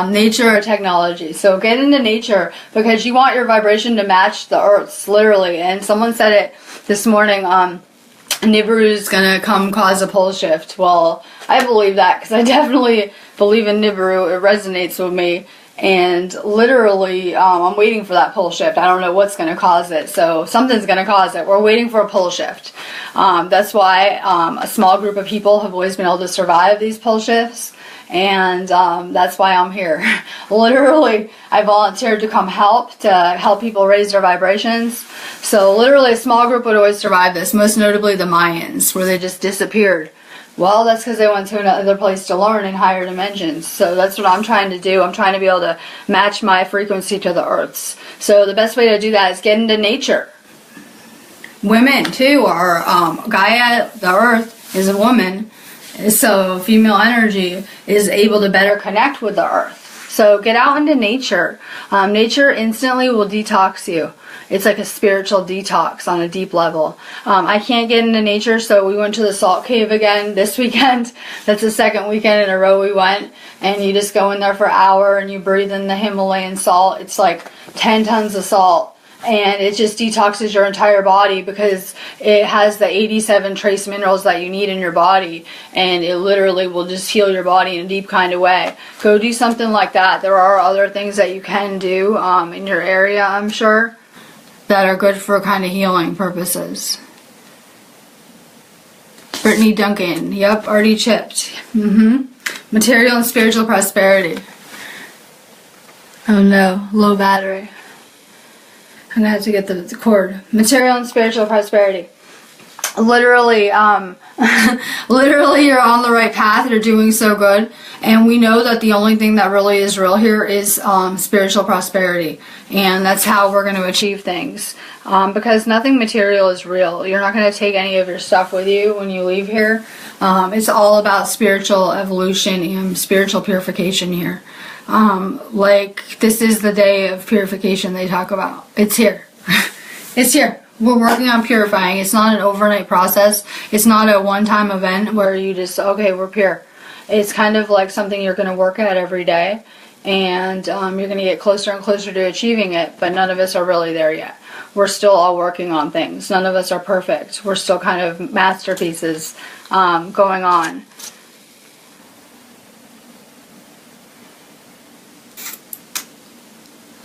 Nature or technology. So get into nature because you want your vibration to match the Earth's, literally. And someone said it this morning, Nibiru is going to come cause a pole shift. Well, I believe that because I definitely believe in Nibiru. It resonates with me. And literally, I'm waiting for that pole shift. I don't know what's going to cause it. So something's going to cause it. We're waiting for a pole shift. That's why a small group of people have always been able to survive these pole shifts. And that's why I'm here. Literally, I volunteered to come to help people raise their vibrations. So literally a small group would always survive this, most notably the Mayans, where they just disappeared. Well, that's because they went to another place to learn in higher dimensions. So that's what I'm trying to do. I'm trying to be able to match my frequency to the Earth's. So the best way to do that is get into nature. Women, too, are Gaia, the Earth, is a woman. So female energy is able to better connect with the Earth. So get out into nature. Nature instantly will detox you. It's like a spiritual detox on a deep level. I can't get into nature, so we went to the salt cave again this weekend. That's the second weekend in a row we went. And you just go in there for an hour and you breathe in the Himalayan salt. It's like 10 tons of salt. And it just detoxes your entire body because it has the 87 trace minerals that you need in your body. And it literally will just heal your body in a deep kind of way. Go do something like that. There are other things that you can do in your area, I'm sure, that are good for kind of healing purposes. Brittany Duncan. Yep, already chipped. Material and spiritual prosperity. Oh no, low battery. I'm going to have to get the cord. Material and spiritual prosperity. Literally, literally you're on the right path. You're doing so good. And we know that the only thing that really is real here is spiritual prosperity. And that's how we're going to achieve things. Because nothing material is real. You're not going to take any of your stuff with you when you leave here. It's all about spiritual evolution and spiritual purification here. Like this is the day of purification they talk about. It's here. It's here. We're working on purifying. It's not an overnight process. It's not a one-time event where you just, okay, we're pure. It's kind of like something you're going to work at every day. And you're going to get closer and closer to achieving it. But none of us are really there yet. We're still all working on things. None of us are perfect. We're still kind of masterpieces going on.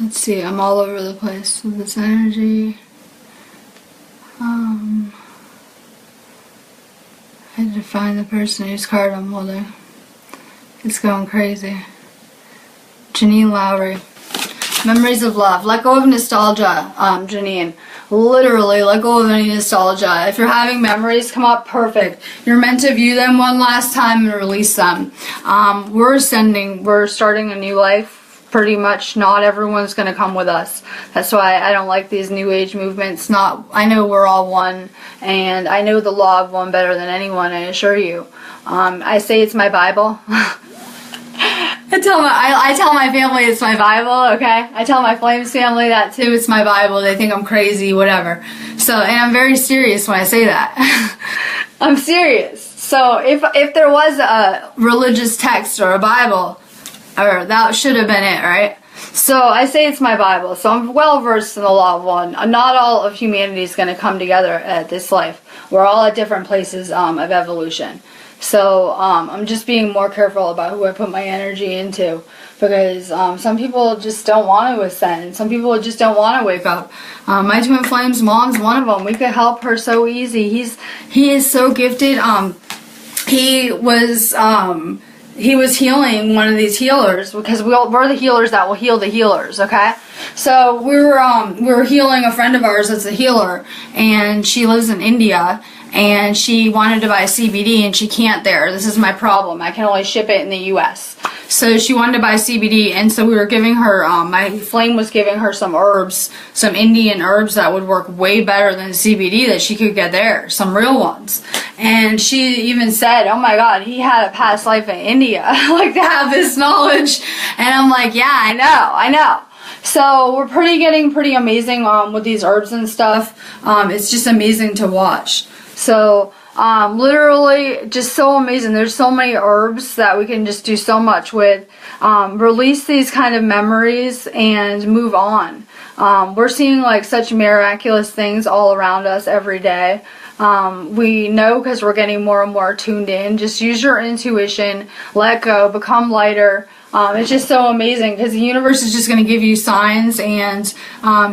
Let's see, I'm all over the place with this energy. I had to find the person whose card I'm holding. It's going crazy. Janine Lowry. Memories of love. Let go of nostalgia, Janine. Literally, let go of any nostalgia. If you're having memories come up, perfect. You're meant to view them one last time and release them. We're starting a new life. Pretty much not everyone's going to come with us. That's why I don't like these new age movements. I know we're all one, and I know the law of one better than anyone, I assure you. I say it's my Bible. I tell my family it's my Bible, okay? I tell my Flames family that too. It's my Bible. They think I'm crazy, whatever. So, and I'm very serious when I say that. I'm serious. So if there was a religious text or a Bible, or that should have been it, right? So I say it's my Bible. So I'm well versed in the law of one. Not all of humanity is going to come together at this life. We're all at different places of evolution. So I'm just being more careful about who I put my energy into. Because some people just don't want to ascend. Some people just don't want to wake up. My twin flame's mom's one of them. We could help her so easy. He is so gifted. He was he was healing one of these healers, because we're the healers that will heal the healers, okay? So we were healing a friend of ours that's a healer, and she lives in India, and she wanted to buy CBD, and she can't there. This is my problem. I can only ship it in the U.S. So she wanted to buy CBD, and so we were giving her, my flame was giving her some herbs, some Indian herbs that would work way better than CBD that she could get there, some real ones. And she even said, oh my God, he had a past life in India, like to have this knowledge. And I'm like, yeah, I know. So we're getting pretty amazing with these herbs and stuff. It's just amazing to watch. So literally just so amazing. There's so many herbs that we can just do so much with. Release these kind of memories and move on. We're seeing like such miraculous things all around us every day. We know because we're getting more and more tuned in. Just use your intuition, let go, become lighter. It's just so amazing because the universe is just going to give you signs and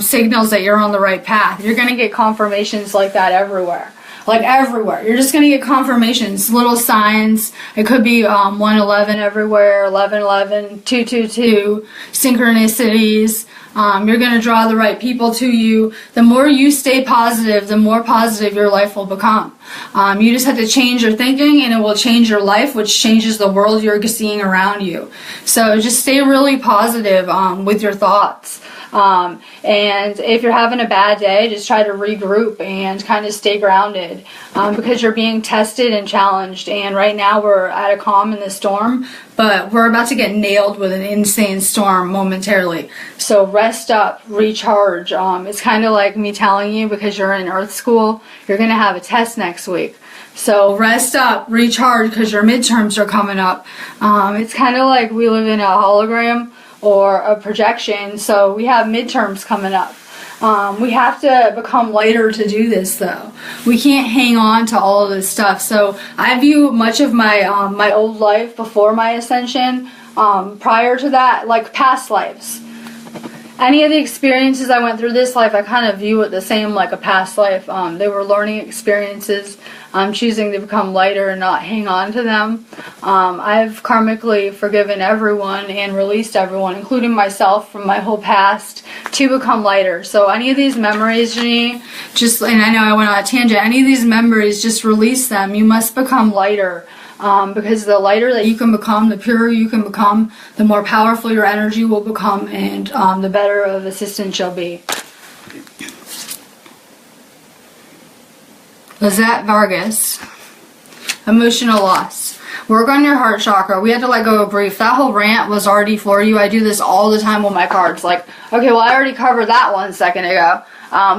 signals that you're on the right path. You're going to get confirmations like that everywhere. Like everywhere. You're just going to get confirmations, little signs. It could be 111 everywhere, 1111, 222, synchronicities. You're going to draw the right people to you. The more you stay positive, the more positive your life will become. You just have to change your thinking, and it will change your life, which changes the world you're seeing around you. So just stay really positive with your thoughts. And if you're having a bad day, just try to regroup and kind of stay grounded, because you're being tested and challenged. And right now we're at a calm in the storm, but we're about to get nailed with an insane storm momentarily. So rest up, recharge. It's kind of like me telling you, because you're in Earth School, you're going to have a test next week. So rest up, recharge, because your midterms are coming up. It's kind of like we live in a hologram or a projection, so we have midterms coming up. We have to become lighter to do this, though. We can't hang on to all of this stuff. So I view much of my my old life before my ascension, prior to that, like past lives. Any of the experiences I went through this life, I kind of view it the same like a past life. They were learning experiences. I'm choosing to become lighter and not hang on to them. I've karmically forgiven everyone and released everyone, including myself, from my whole past to become lighter. So any of these memories, Janine, and I know I went on a tangent, any of these memories, just release them. You must become lighter. Because the lighter that you can become, the purer you can become, the more powerful your energy will become, and the better of assistance you'll be. Lizette Vargas. Emotional loss. Work on your heart chakra. We had to let go of grief. That whole rant was already for you. I do this all the time with my cards. Like, okay, well, I already covered that 1 second ago.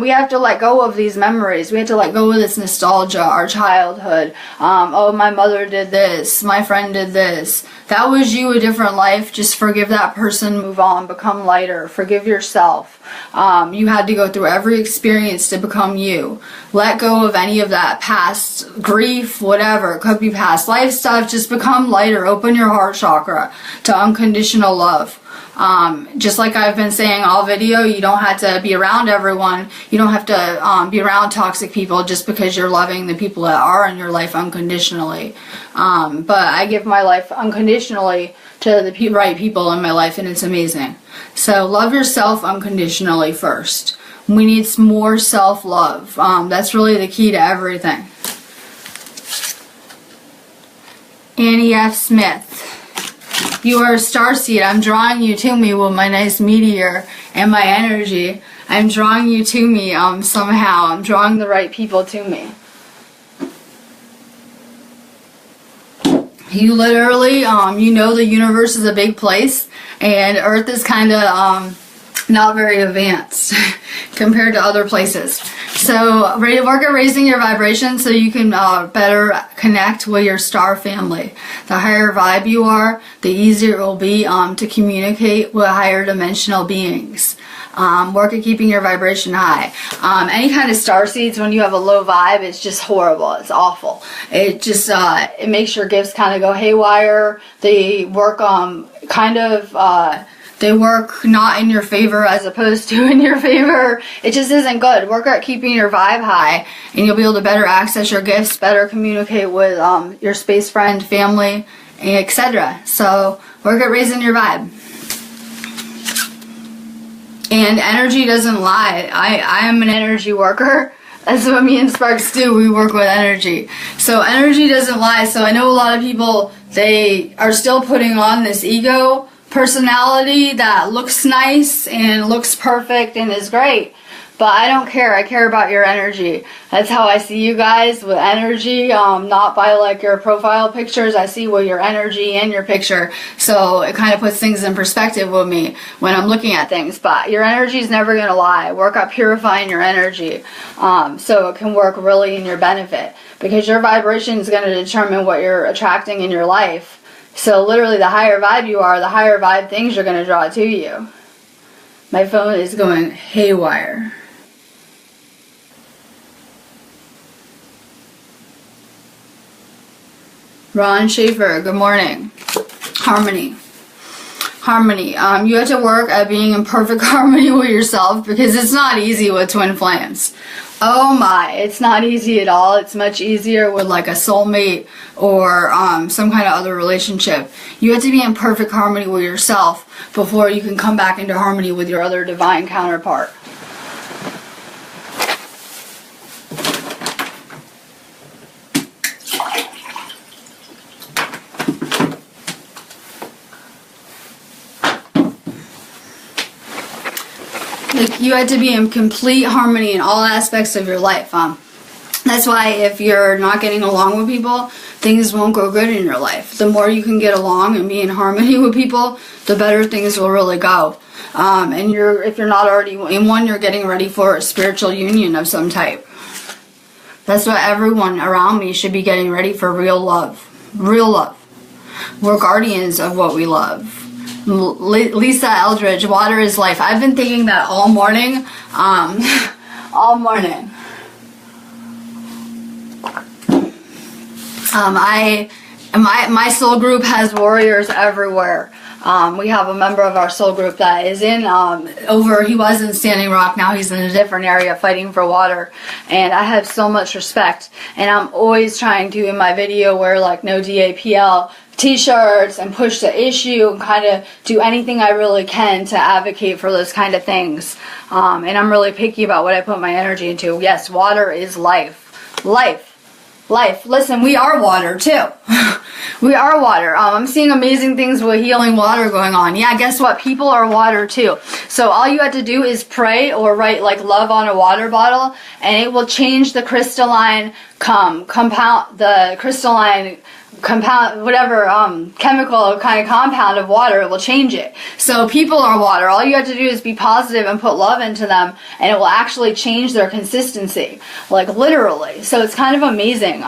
We have to let go of these memories. We have to let go of this nostalgia, our childhood. Oh, my mother did this. My friend did this. That was you, a different life. Just forgive that person, move on, become lighter. Forgive yourself. You had to go through every experience to become you. Let go of any of that past grief, whatever. It could be past life stuff. Just become lighter. Open your heart chakra to unconditional love. Just like I've been saying all video, you don't have to be around everyone. You don't have to be around toxic people just because you're loving the people that are in your life unconditionally. But I give my life unconditionally to the right people in my life, and it's amazing. So love yourself unconditionally first. We need some more self-love. That's really the key to everything. Annie F. Smith. You are a starseed. I'm drawing you to me with my nice meteor and my energy. I'm drawing you to me somehow. I'm drawing the right people to me. You literally, you know the universe is a big place, and Earth is kind of not very advanced compared to other places. So work at raising your vibration so you can better connect with your star family. The higher vibe you are, the easier it will be to communicate with higher dimensional beings. Work at keeping your vibration high. Any kind of star seeds, when you have a low vibe, it's just horrible. It's awful. It just it makes your gifts kind of go haywire. They work they work not in your favor as opposed to in your favor. It just isn't good. Work at keeping your vibe high, and you'll be able to better access your gifts, better communicate with your space friend, family, etc. So work at raising your vibe. And energy doesn't lie. I am an energy worker. That's what me and Sparks do. We work with energy. So energy doesn't lie. So I know a lot of people, they are still putting on this ego personality that looks nice and looks perfect and is great. But I don't care. I care about your energy. That's how I see you guys, with energy, not by like your profile pictures. I see with your energy and your picture. So it kind of puts things in perspective with me when I'm looking at things. But your energy is never going to lie. Work on purifying your energy so it can work really in your benefit. Because your vibration is going to determine what you're attracting in your life. So literally the higher vibe you are, the higher vibe things you're going to draw to you. My phone is going haywire. Ron Schaefer, good morning. Harmony. Harmony. You have to work at being in perfect harmony with yourself, because it's not easy with twin flames. Oh my, it's not easy at all. It's much easier with like a soulmate or some kind of other relationship. You have to be in perfect harmony with yourself before you can come back into harmony with your other divine counterpart. Like, you have to be in complete harmony in all aspects of your life. That's why if you're not getting along with people, things won't go good in your life. The more you can get along and be in harmony with people, the better things will really go. And if you're not already in one, you're getting ready for a spiritual union of some type. That's what everyone around me should be getting ready for, real love. Real love. We're guardians of what we love. Lisa Eldridge, water is life. I've been thinking that all morning. All morning. My soul group has warriors everywhere. We have a member of our soul group that is in he was in Standing Rock, now he's in a different area fighting for water, and I have so much respect, and I'm always trying to, in my video, wear like no DAPL t-shirts and push the issue and kind of do anything I really can to advocate for those kind of things. And I'm really picky about what I put my energy into. Yes, water is life. Life. Listen, we are water too. We are water. I'm seeing amazing things with healing water going on. Yeah, guess what? People are water too. So all you have to do is pray or write like love on a water bottle, and it will change the crystalline whatever chemical kind of compound of water. It will change it. So people are water. All you have to do is be positive and put love into them, and it will actually change their consistency, like literally. So it's kind of amazing.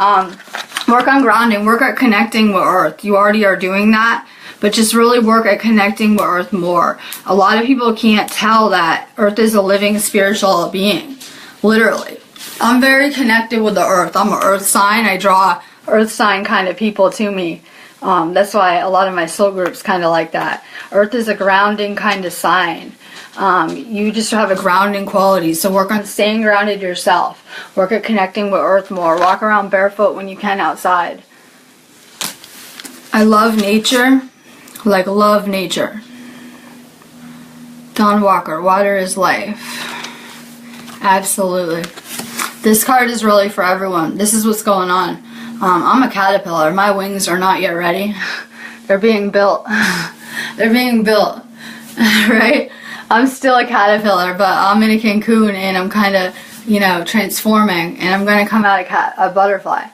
Work on grounding, work at connecting with earth. You already are doing that, but just really work at connecting with earth more. A lot of people can't tell that earth is a living spiritual being, literally. I'm very connected with the earth. I'm an earth sign. I draw earth sign kind of people to me. That's why a lot of my soul groups kind of like that. Earth is a grounding kind of sign. You just have a grounding quality. So work on staying grounded yourself. Work at connecting with earth more. Walk around barefoot when you can outside. I love nature. Like love nature. Don Walker, water is life. Absolutely. This card is really for everyone. This is what's going on. I'm a caterpillar. My wings are not yet ready. They're being built. They're being built. Right? I'm still a caterpillar, but I'm in a cocoon and I'm kind of, transforming, and I'm going to come out a butterfly.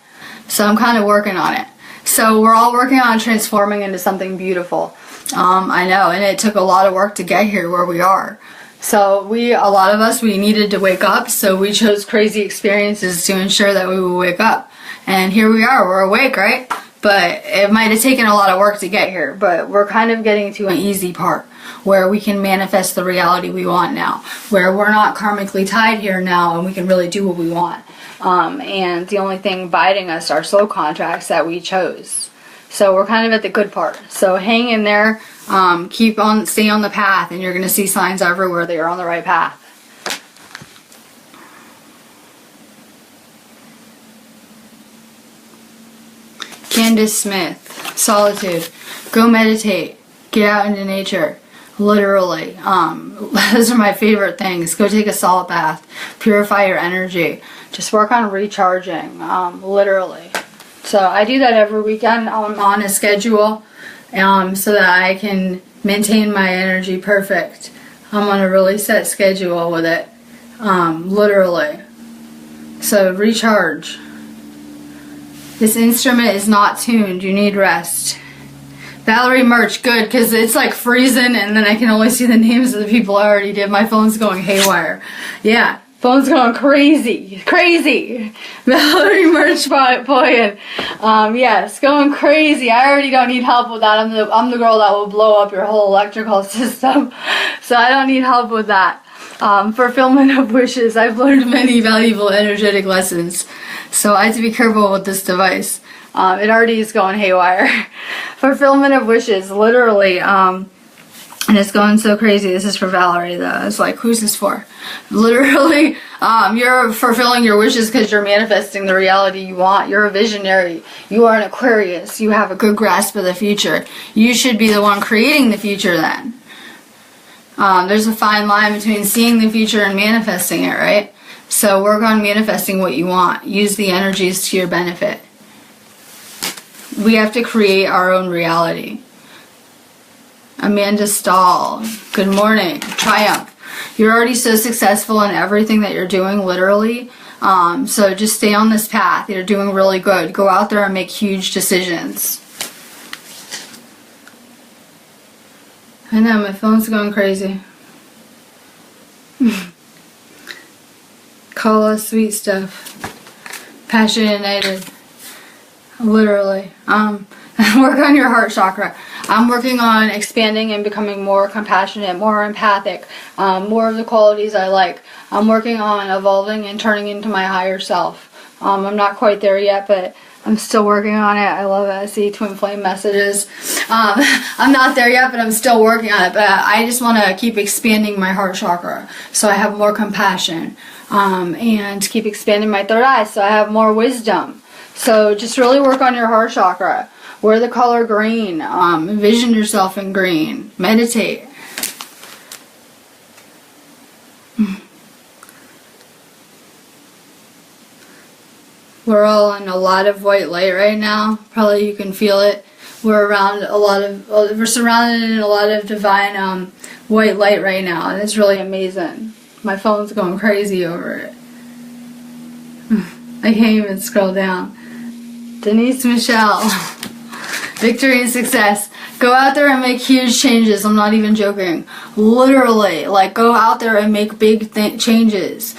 So I'm kind of working on it. So we're all working on transforming into something beautiful. I know, and it took a lot of work to get here where we are. So a lot of us, we needed to wake up, so we chose crazy experiences to ensure that we would wake up. And here we are, we're awake, right? But it might have taken a lot of work to get here, but we're kind of getting to an easy part where we can manifest the reality we want now, where we're not karmically tied here now and we can really do what we want. And the only thing biding us are soul contracts that we chose. So we're kind of at the good part. So hang in there, stay on the path, and you're going to see signs everywhere that you're on the right path. Candace Smith, solitude. Go meditate. Get out into nature. Literally. Those are my favorite things. Go take a salt bath. Purify your energy. Just work on recharging. Literally. So I do that every weekend. I'm on a schedule so that I can maintain my energy perfect. I'm on a really set schedule with it. Literally. So recharge. This instrument is not tuned. You need rest. Valerie merch, good, because it's like freezing and then I can only see the names of the people I already did. My phone's going haywire. Yeah, phone's going crazy. Crazy. Valerie merch poet. Yes, going crazy. I already don't need help with that. I'm the girl that will blow up your whole electrical system. So I don't need help with that. Fulfillment of wishes. I've learned many valuable energetic lessons. So I have to be careful with this device. It already is going haywire. Fulfillment of wishes, literally, and it's going so crazy. This is for Valerie, though. It's like, who's this for? Literally, you're fulfilling your wishes because you're manifesting the reality you want. You're a visionary. You are an Aquarius. You have a good grasp of the future. You should be the one creating the future then. There's a fine line between seeing the future and manifesting it, right? So work on manifesting what you want. Use the energies to your benefit. We have to create our own reality. Amanda Stahl, good morning. Triumph. You're already so successful in everything that you're doing, literally. So just stay on this path. You're doing really good. Go out there and make huge decisions. I know, my phone's going crazy. Call us sweet stuff. Passion ignited. Literally. Work on your heart chakra. I'm working on expanding and becoming more compassionate, more empathic, more of the qualities I like. I'm working on evolving and turning into my higher self. I'm not quite there yet, but I'm still working on it. I love it. I see twin flame messages. I'm not there yet, but I'm still working on it. But I just want to keep expanding my heart chakra so I have more compassion, and keep expanding my third eye so I have more wisdom. So just really work on your heart chakra. Wear the color green. Envision yourself in green. Meditate. We're all in a lot of white light right now. Probably you can feel it. We're surrounded in a lot of divine white light right now, and it's really amazing. My phone's going crazy over it. I can't even scroll down. Denise Michelle. Victory and success. Go out there and make huge changes. I'm not even joking. Literally, like, go out there and make big changes.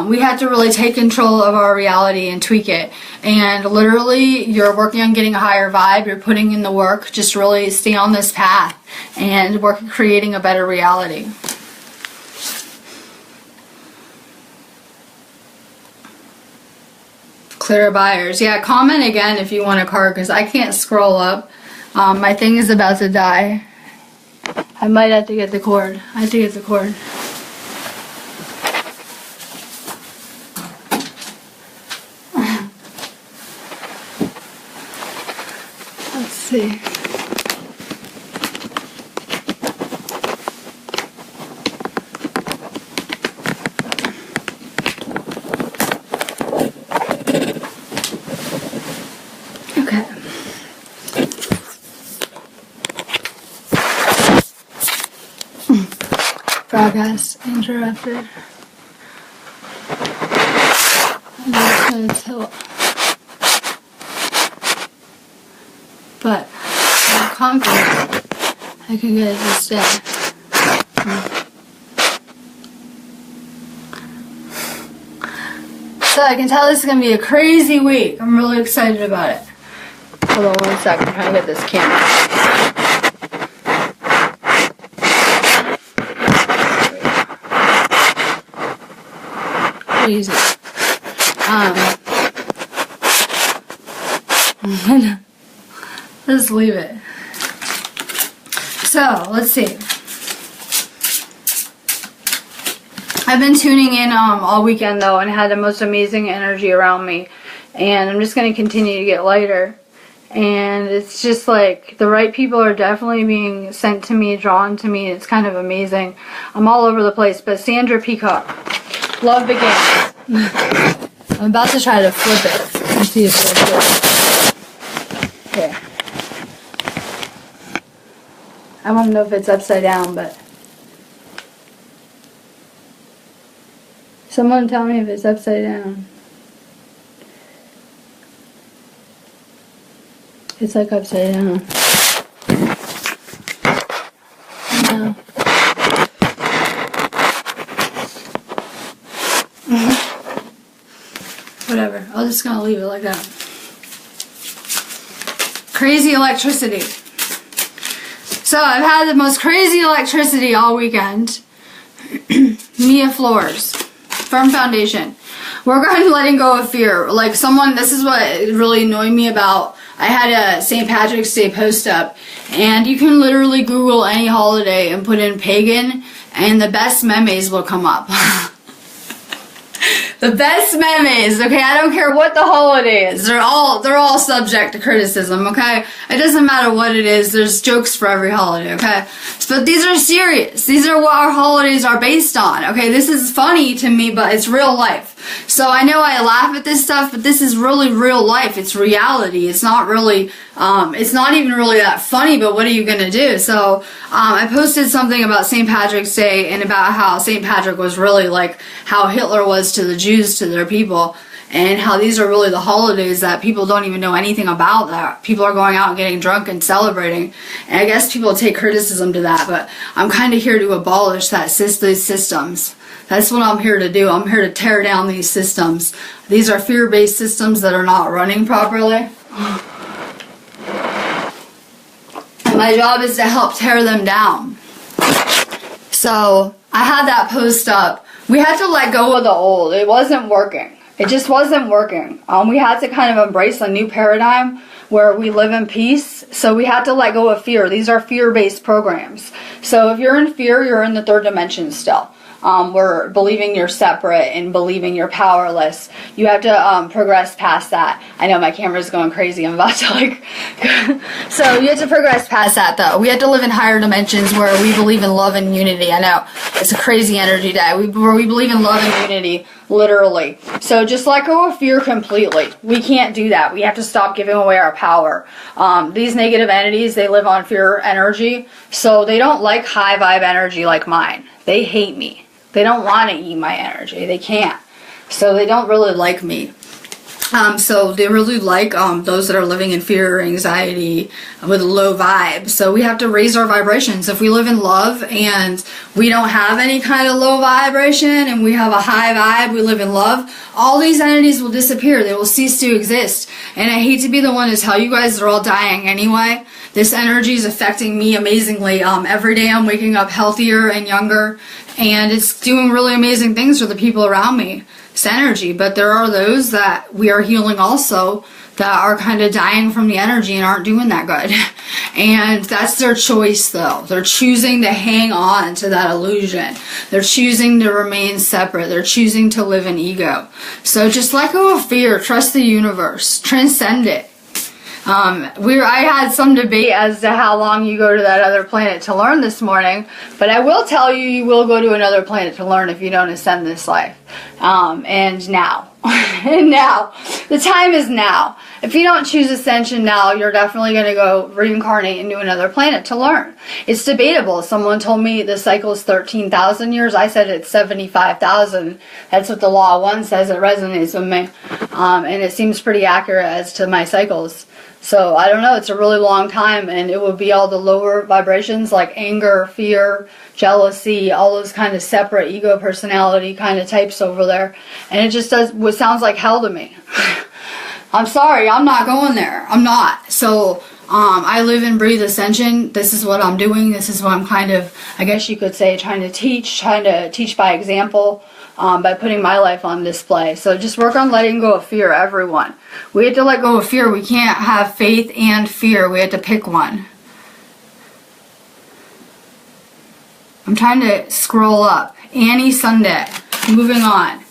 We have to really take control of our reality and tweak it. And literally, you're working on getting a higher vibe. You're putting in the work. Just really stay on this path and work on creating a better reality. Clear buyers. Yeah, comment again if you want a card because I can't scroll up. My thing is about to die. I might have to get the cord. I have to get the cord. Let's see. Broadcast interrupted. I'm just gonna tilt. But I'm confident I can get it to stay. So I can tell this is gonna be a crazy week. I'm really excited about it. Hold on 1 second, I'm trying to get this camera. Crazy. Let's leave it. So, let's see. I've been tuning in all weekend though and had the most amazing energy around me. And I'm just going to continue to get lighter And it's just like the right people are definitely being sent to me, drawn to me. It's kind of amazing. I'm all over the place. But Sandra Peacock, love begins. I'm about to try to flip it. Let's see if it'll do it. Okay. I don't know if it's upside down, but someone tell me if it's upside down. It's like upside down. No. Whatever. I'm just gonna leave it like that. Crazy electricity. So I've had the most crazy electricity all weekend. Mia Floors. Firm foundation. Work on letting go of fear. Like someone, this is what really annoyed me about, I had a St. Patrick's Day post up, and you can literally Google any holiday and put in pagan, and the best memes will come up. The best memes, okay? I don't care what the holiday is. They're all subject to criticism, okay? It doesn't matter what it is. There's jokes for every holiday, okay? But these are serious. These are what our holidays are based on, okay? This is funny to me, but it's real life. So I know I laugh at this stuff, but this is really real life. It's reality. It's not really, it's not even really that funny, but what are you gonna do? So I posted something about St. Patrick's Day and about how St. Patrick was really like how Hitler was to the Jews, to their people, and how these are really the holidays that people don't even know anything about, that people are going out and getting drunk and celebrating. And I guess people take criticism to that, but I'm kind of here to abolish these systems. That's what I'm here to do. I'm here to tear down these systems. These are fear-based systems that are not running properly. And my job is to help tear them down. So I had that post up. We had to let go of the old. It wasn't working. It just wasn't working. We had to kind of embrace a new paradigm where we live in peace. So we had to let go of fear. These are fear-based programs. So if you're in fear, you're in the third dimension still. We're believing you're separate and believing you're powerless. You have to progress past that. I know my camera's going crazy. I'm about to like... So you have to progress past that though. We have to live in higher dimensions where we believe in love and unity. I know it's a crazy energy day. Where we believe in love and unity, literally. So just let go of fear completely. We can't do that. We have to stop giving away our power. These negative entities, they live on fear energy. So they don't like high vibe energy like mine. They hate me. They don't want to eat my energy. They can't. So they don't really like me. So they really like those that are living in fear or anxiety with low vibe. So we have to raise our vibrations. If we live in love and we don't have any kind of low vibration and we have a high vibe, we live in love, all these entities will disappear. They will cease to exist. And I hate to be the one to tell you guys they're all dying anyway. This energy is affecting me amazingly. Every day I'm waking up healthier and younger, and it's doing really amazing things for the people around me. It's energy, but there are those that we are healing also that are kind of dying from the energy and aren't doing that good. And that's their choice though. They're choosing to hang on to that illusion. They're choosing to remain separate. They're choosing to live in ego. So just let go of fear. Trust the universe. Transcend it. I had some debate as to how long you go to that other planet to learn this morning, but I will tell you, you will go to another planet to learn if you don't ascend this life. And now. And now. The time is now. If you don't choose ascension now, you're definitely going to go reincarnate into another planet to learn. It's debatable. Someone told me the cycle is 13,000 years. I said it's 75,000. That's what the Law of One says. It resonates with me. And it seems pretty accurate as to my cycles. So I don't know, it's a really long time, and it would be all the lower vibrations like anger, fear, jealousy, all those kind of separate ego personality kind of types over there. And it just sounds like hell to me. I'm sorry, I'm not going there. I'm not. So I live and breathe ascension. This is what I'm doing. This is what I'm kind of, I guess you could say, trying to teach by example. By putting my life on display. So just work on letting go of fear, everyone. We have to let go of fear. We can't have faith and fear. We have to pick one. I'm trying to scroll up. Annie Sunday. Moving on.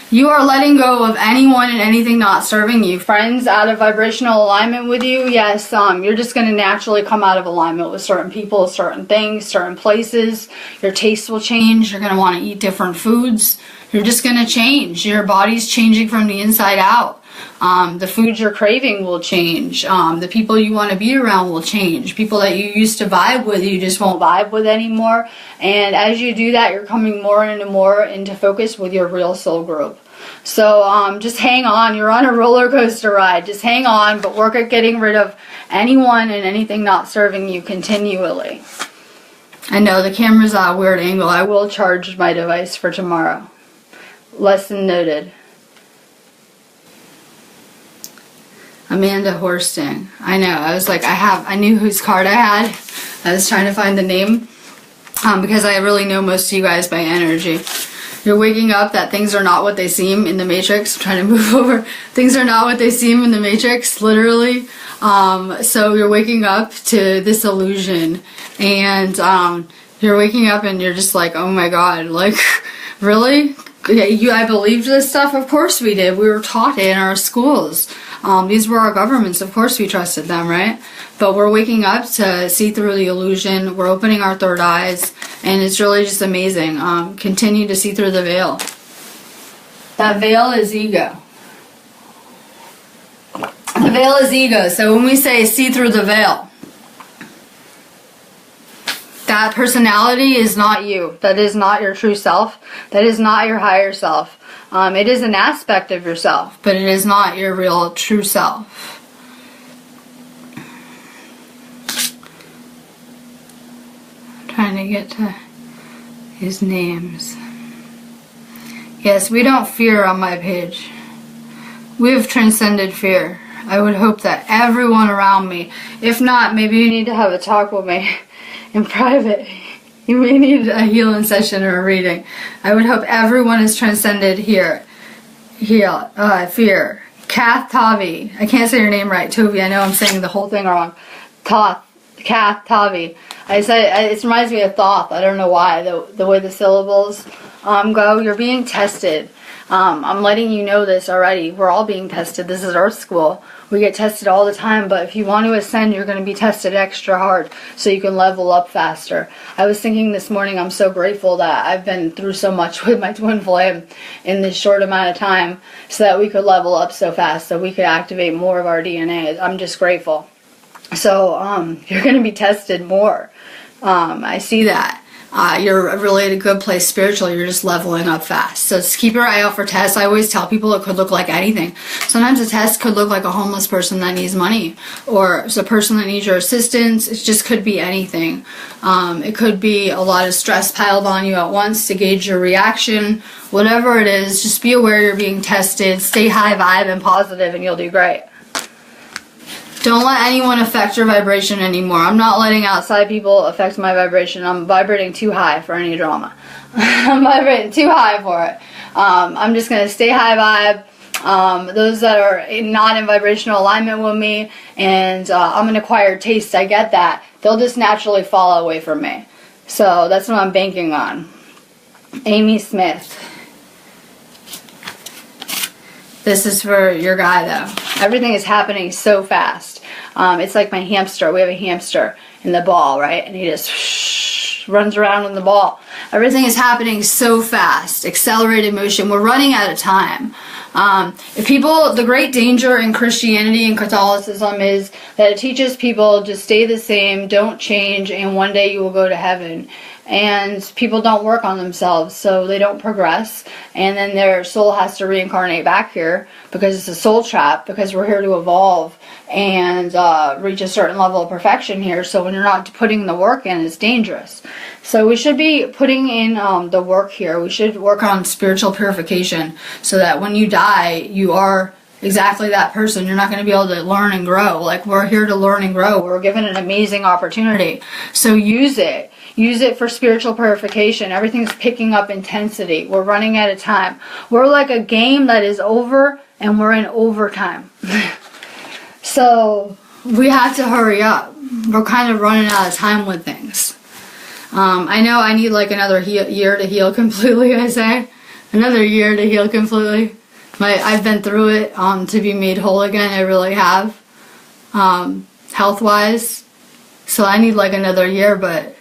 You are letting go of anyone and anything not serving you. Friends out of vibrational alignment with you, yes, you're just going to naturally come out of alignment with certain people, certain things, certain places. Your taste will change. You're going to want to eat different foods. You're just going to change. Your body's changing from the inside out. The foods you're craving will change. The people you want to be around will change. People that you used to vibe with, you just won't vibe with anymore. And as you do that, you're coming more into focus with your real soul group. So just hang on. You're on a roller coaster ride. Just hang on, but work at getting rid of anyone and anything not serving you continually. I know the camera's at a weird angle. I will charge my device for tomorrow. Lesson noted. Amanda Horsting. I know. I was like, I knew whose card I had. I was trying to find the name because I really know most of you guys by energy. You're waking up that things are not what they seem in the Matrix. I'm trying to move over. Things are not what they seem in the Matrix, literally. So you're waking up to this illusion, and you're waking up and you're just like, oh my God, like, really? I believed this stuff? Of course we did. We were taught it in our schools. These were our governments. Of course we trusted them, right? But we're waking up to see through the illusion. We're opening our third eyes. And it's really just amazing. Continue to see through the veil. That veil is ego. The veil is ego. So when we say see through the veil, that personality is not you. That is not your true self. That is not your higher self. It is an aspect of yourself, but it is not your real true self. I'm trying to get to his names. Yes, we don't fear on my page. We have transcended fear. I would hope that everyone around me, if not, maybe you need to have a talk with me in private. You may need a healing session or a reading. I would hope everyone is transcended fear. Kath Tavi. I can't say your name right, Tovi. I know I'm saying the whole thing wrong. Kath Tavi. I said it reminds me of Thoth. I don't know why. The way the syllables go. You're being tested. I'm letting you know this already. We're all being tested. This is Earth School. We get tested all the time, but if you want to ascend, you're going to be tested extra hard so you can level up faster. I was thinking this morning, I'm so grateful that I've been through so much with my twin flame in this short amount of time so that we could level up so fast, so we could activate more of our DNA. I'm just grateful. So you're going to be tested more. I see that. You're really at a good place spiritually. You're just leveling up fast. So just keep your eye out for tests. I always tell people it could look like anything. Sometimes a test could look like a homeless person that needs money, or it's a person that needs your assistance. It just could be anything. It could be a lot of stress piled on you at once to gauge your reaction. Whatever it is, just be aware you're being tested. Stay high vibe and positive, and you'll do great. Don't let anyone affect your vibration anymore. I'm not letting outside people affect my vibration. I'm vibrating too high for any drama. I'm vibrating too high for it. I'm just going to stay high vibe. Those that are not in vibrational alignment with me, and I'm an acquired taste, I get that. They'll just naturally fall away from me. So that's what I'm banking on. Amy Smith. This is for your guy, though. Everything is happening so fast. It's like my hamster. We have a hamster in the ball, right? And he just runs around in the ball. Everything is happening so fast. Accelerated motion. We're running out of time. The great danger in Christianity and Catholicism is that it teaches people to stay the same, don't change, and one day you will go to heaven. And people don't work on themselves, so they don't progress, and then their soul has to reincarnate back here because it's a soul trap, because we're here to evolve and reach a certain level of perfection here. So when you're not putting the work in, it's dangerous. So we should be putting in the work here. We should work on spiritual purification so that when you die, you are exactly that person. You're not going to be able to learn and grow. Like, we're here to learn and grow. We're given an amazing opportunity. So use it. Use it for spiritual purification. Everything's picking up intensity. We're running out of time. We're like a game that is over and we're in overtime. So we have to hurry up. We're kind of running out of time with things. I know I need like another year to heal completely, I say. another year to heal completely. I've been through it to be made whole again. I really have, health-wise. So I need like another year, but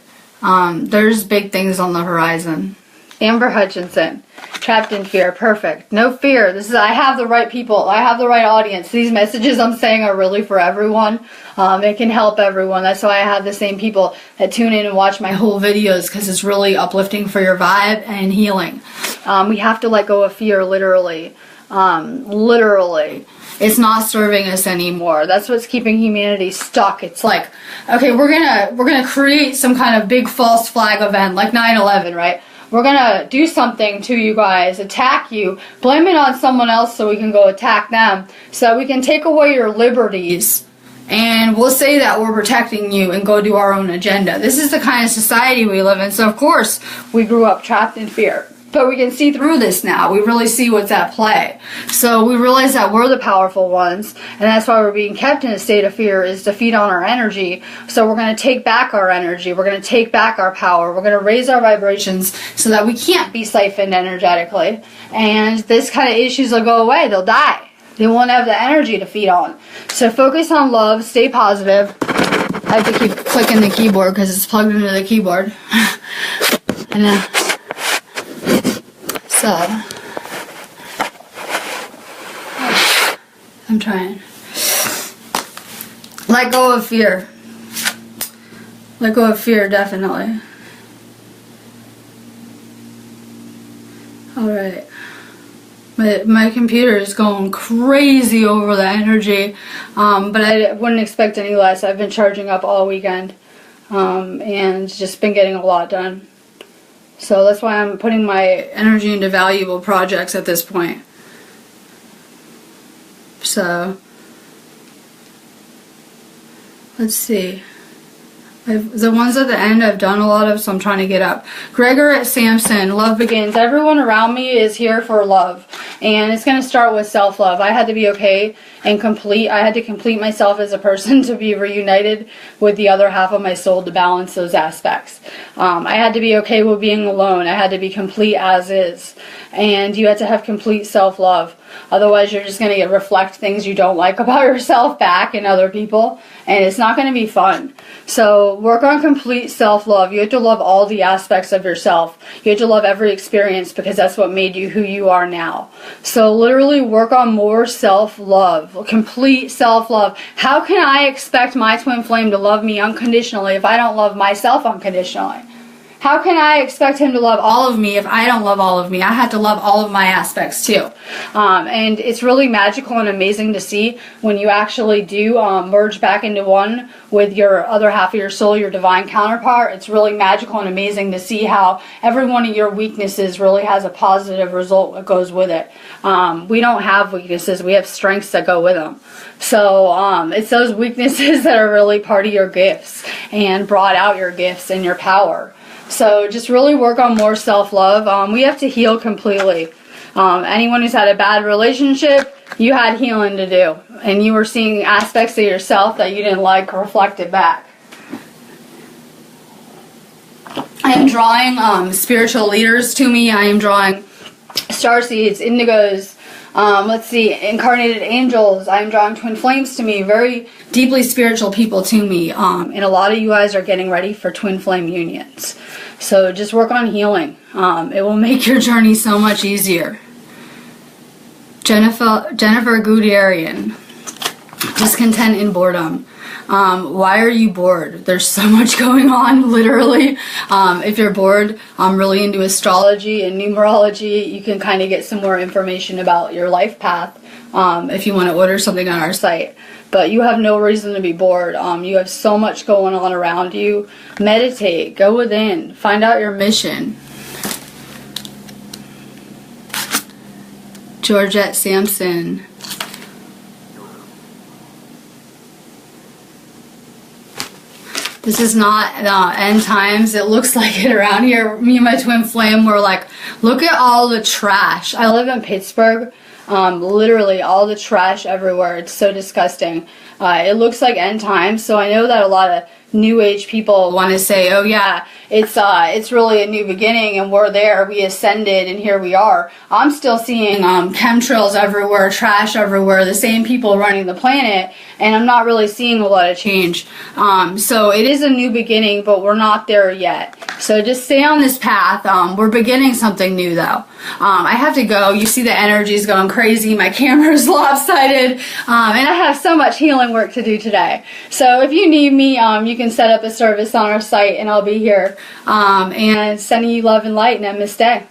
there's big things on the horizon. Amber Hutchinson, trapped in fear. Perfect. No fear. I have the right people. I have the right audience. These messages I'm saying are really for everyone. It can help everyone. That's why I have the same people that tune in and watch my whole videos, because it's really uplifting for your vibe and healing. We have to let go of fear, literally. Literally. It's not serving us anymore. That's what's keeping humanity stuck. It's like, okay, we're gonna create some kind of big false flag event like 9/11, right? We're gonna do something to you guys, attack you, blame it on someone else so we can go attack them, so that we can take away your liberties, and we'll say that we're protecting you and go do our own agenda. This is the kind of society we live in, so of course we grew up trapped in fear. But we can see through this now. We really see what's at play. So we realize that we're the powerful ones, and that's why we're being kept in a state of fear, is to feed on our energy. So we're going to take back our energy. We're going to take back our power. We're going to raise our vibrations so that we can't be siphoned energetically. And this kind of issues will go away. They'll die. They won't have the energy to feed on. So focus on love. Stay positive. I have to keep clicking the keyboard because it's plugged into the keyboard. And so, I'm trying. Let go of fear. Let go of fear, definitely. Alright. My computer is going crazy over the energy, but I wouldn't expect any less. I've been charging up all weekend, and just been getting a lot done. So that's why I'm putting my energy into valuable projects at this point. So, let's see. The ones at the end I've done a lot of, so I'm trying to get up. Gregor at Samson, love begins. Everyone around me is here for love. And it's going to start with self-love. I had to be okay and complete. I had to complete myself as a person to be reunited with the other half of my soul to balance those aspects. I had to be okay with being alone. I had to be complete as is. And you had to have complete self-love. Otherwise, you're just going to reflect things you don't like about yourself back in other people. And it's not going to be fun. So work on complete self-love. You have to love all the aspects of yourself. You have to love every experience, because that's what made you who you are now. So literally work on more self-love. Complete self-love. How can I expect my twin flame to love me unconditionally if I don't love myself unconditionally? How can I expect him to love all of me if I don't love all of me? I have to love all of my aspects too. And it's really magical and amazing to see when you actually do merge back into one with your other half of your soul, your divine counterpart. It's really magical and amazing to see how every one of your weaknesses really has a positive result that goes with it. We don't have weaknesses. We have strengths that go with them. So it's those weaknesses that are really part of your gifts and brought out your gifts and your power. So just really work on more self-love. We have to heal completely. Anyone who's had a bad relationship, you had healing to do. And you were seeing aspects of yourself that you didn't like reflected back. I am drawing spiritual leaders to me. I am drawing starseeds, indigos, let's see, incarnated angels. I'm drawing twin flames to me, very deeply spiritual people to me. And a lot of you guys are getting ready for twin flame unions. So just work on healing. It will make your journey so much easier. Jennifer Guderian, discontent and boredom. Why are you bored? There's so much going on, literally. If you're bored, I'm really into astrology and numerology. You can kind of get some more information about your life path if you want to order something on our site. But you have no reason to be bored. You have so much going on around you. Meditate. Go within. Find out your mission. Georgette Sampson. This is not end times. It looks like it around here. Me and my twin flame were like, look at all the trash. I live in Pittsburgh. Literally all the trash everywhere. It's so disgusting. It looks like end times, so I know that a lot of New Age people want to say, oh yeah, it's really a new beginning and we're there, we ascended and here we are. I'm still seeing chemtrails everywhere, trash everywhere, the same people running the planet, and I'm not really seeing a lot of change. So it is a new beginning, but we're not there yet. So just stay on this path. We're beginning something new though. I have to go. You see the energy's going crazy. My camera's lopsided. And I have so much healing work to do today. So if you need me, you can set up a service on our site and I'll be here. And sending you love and light, and namaste.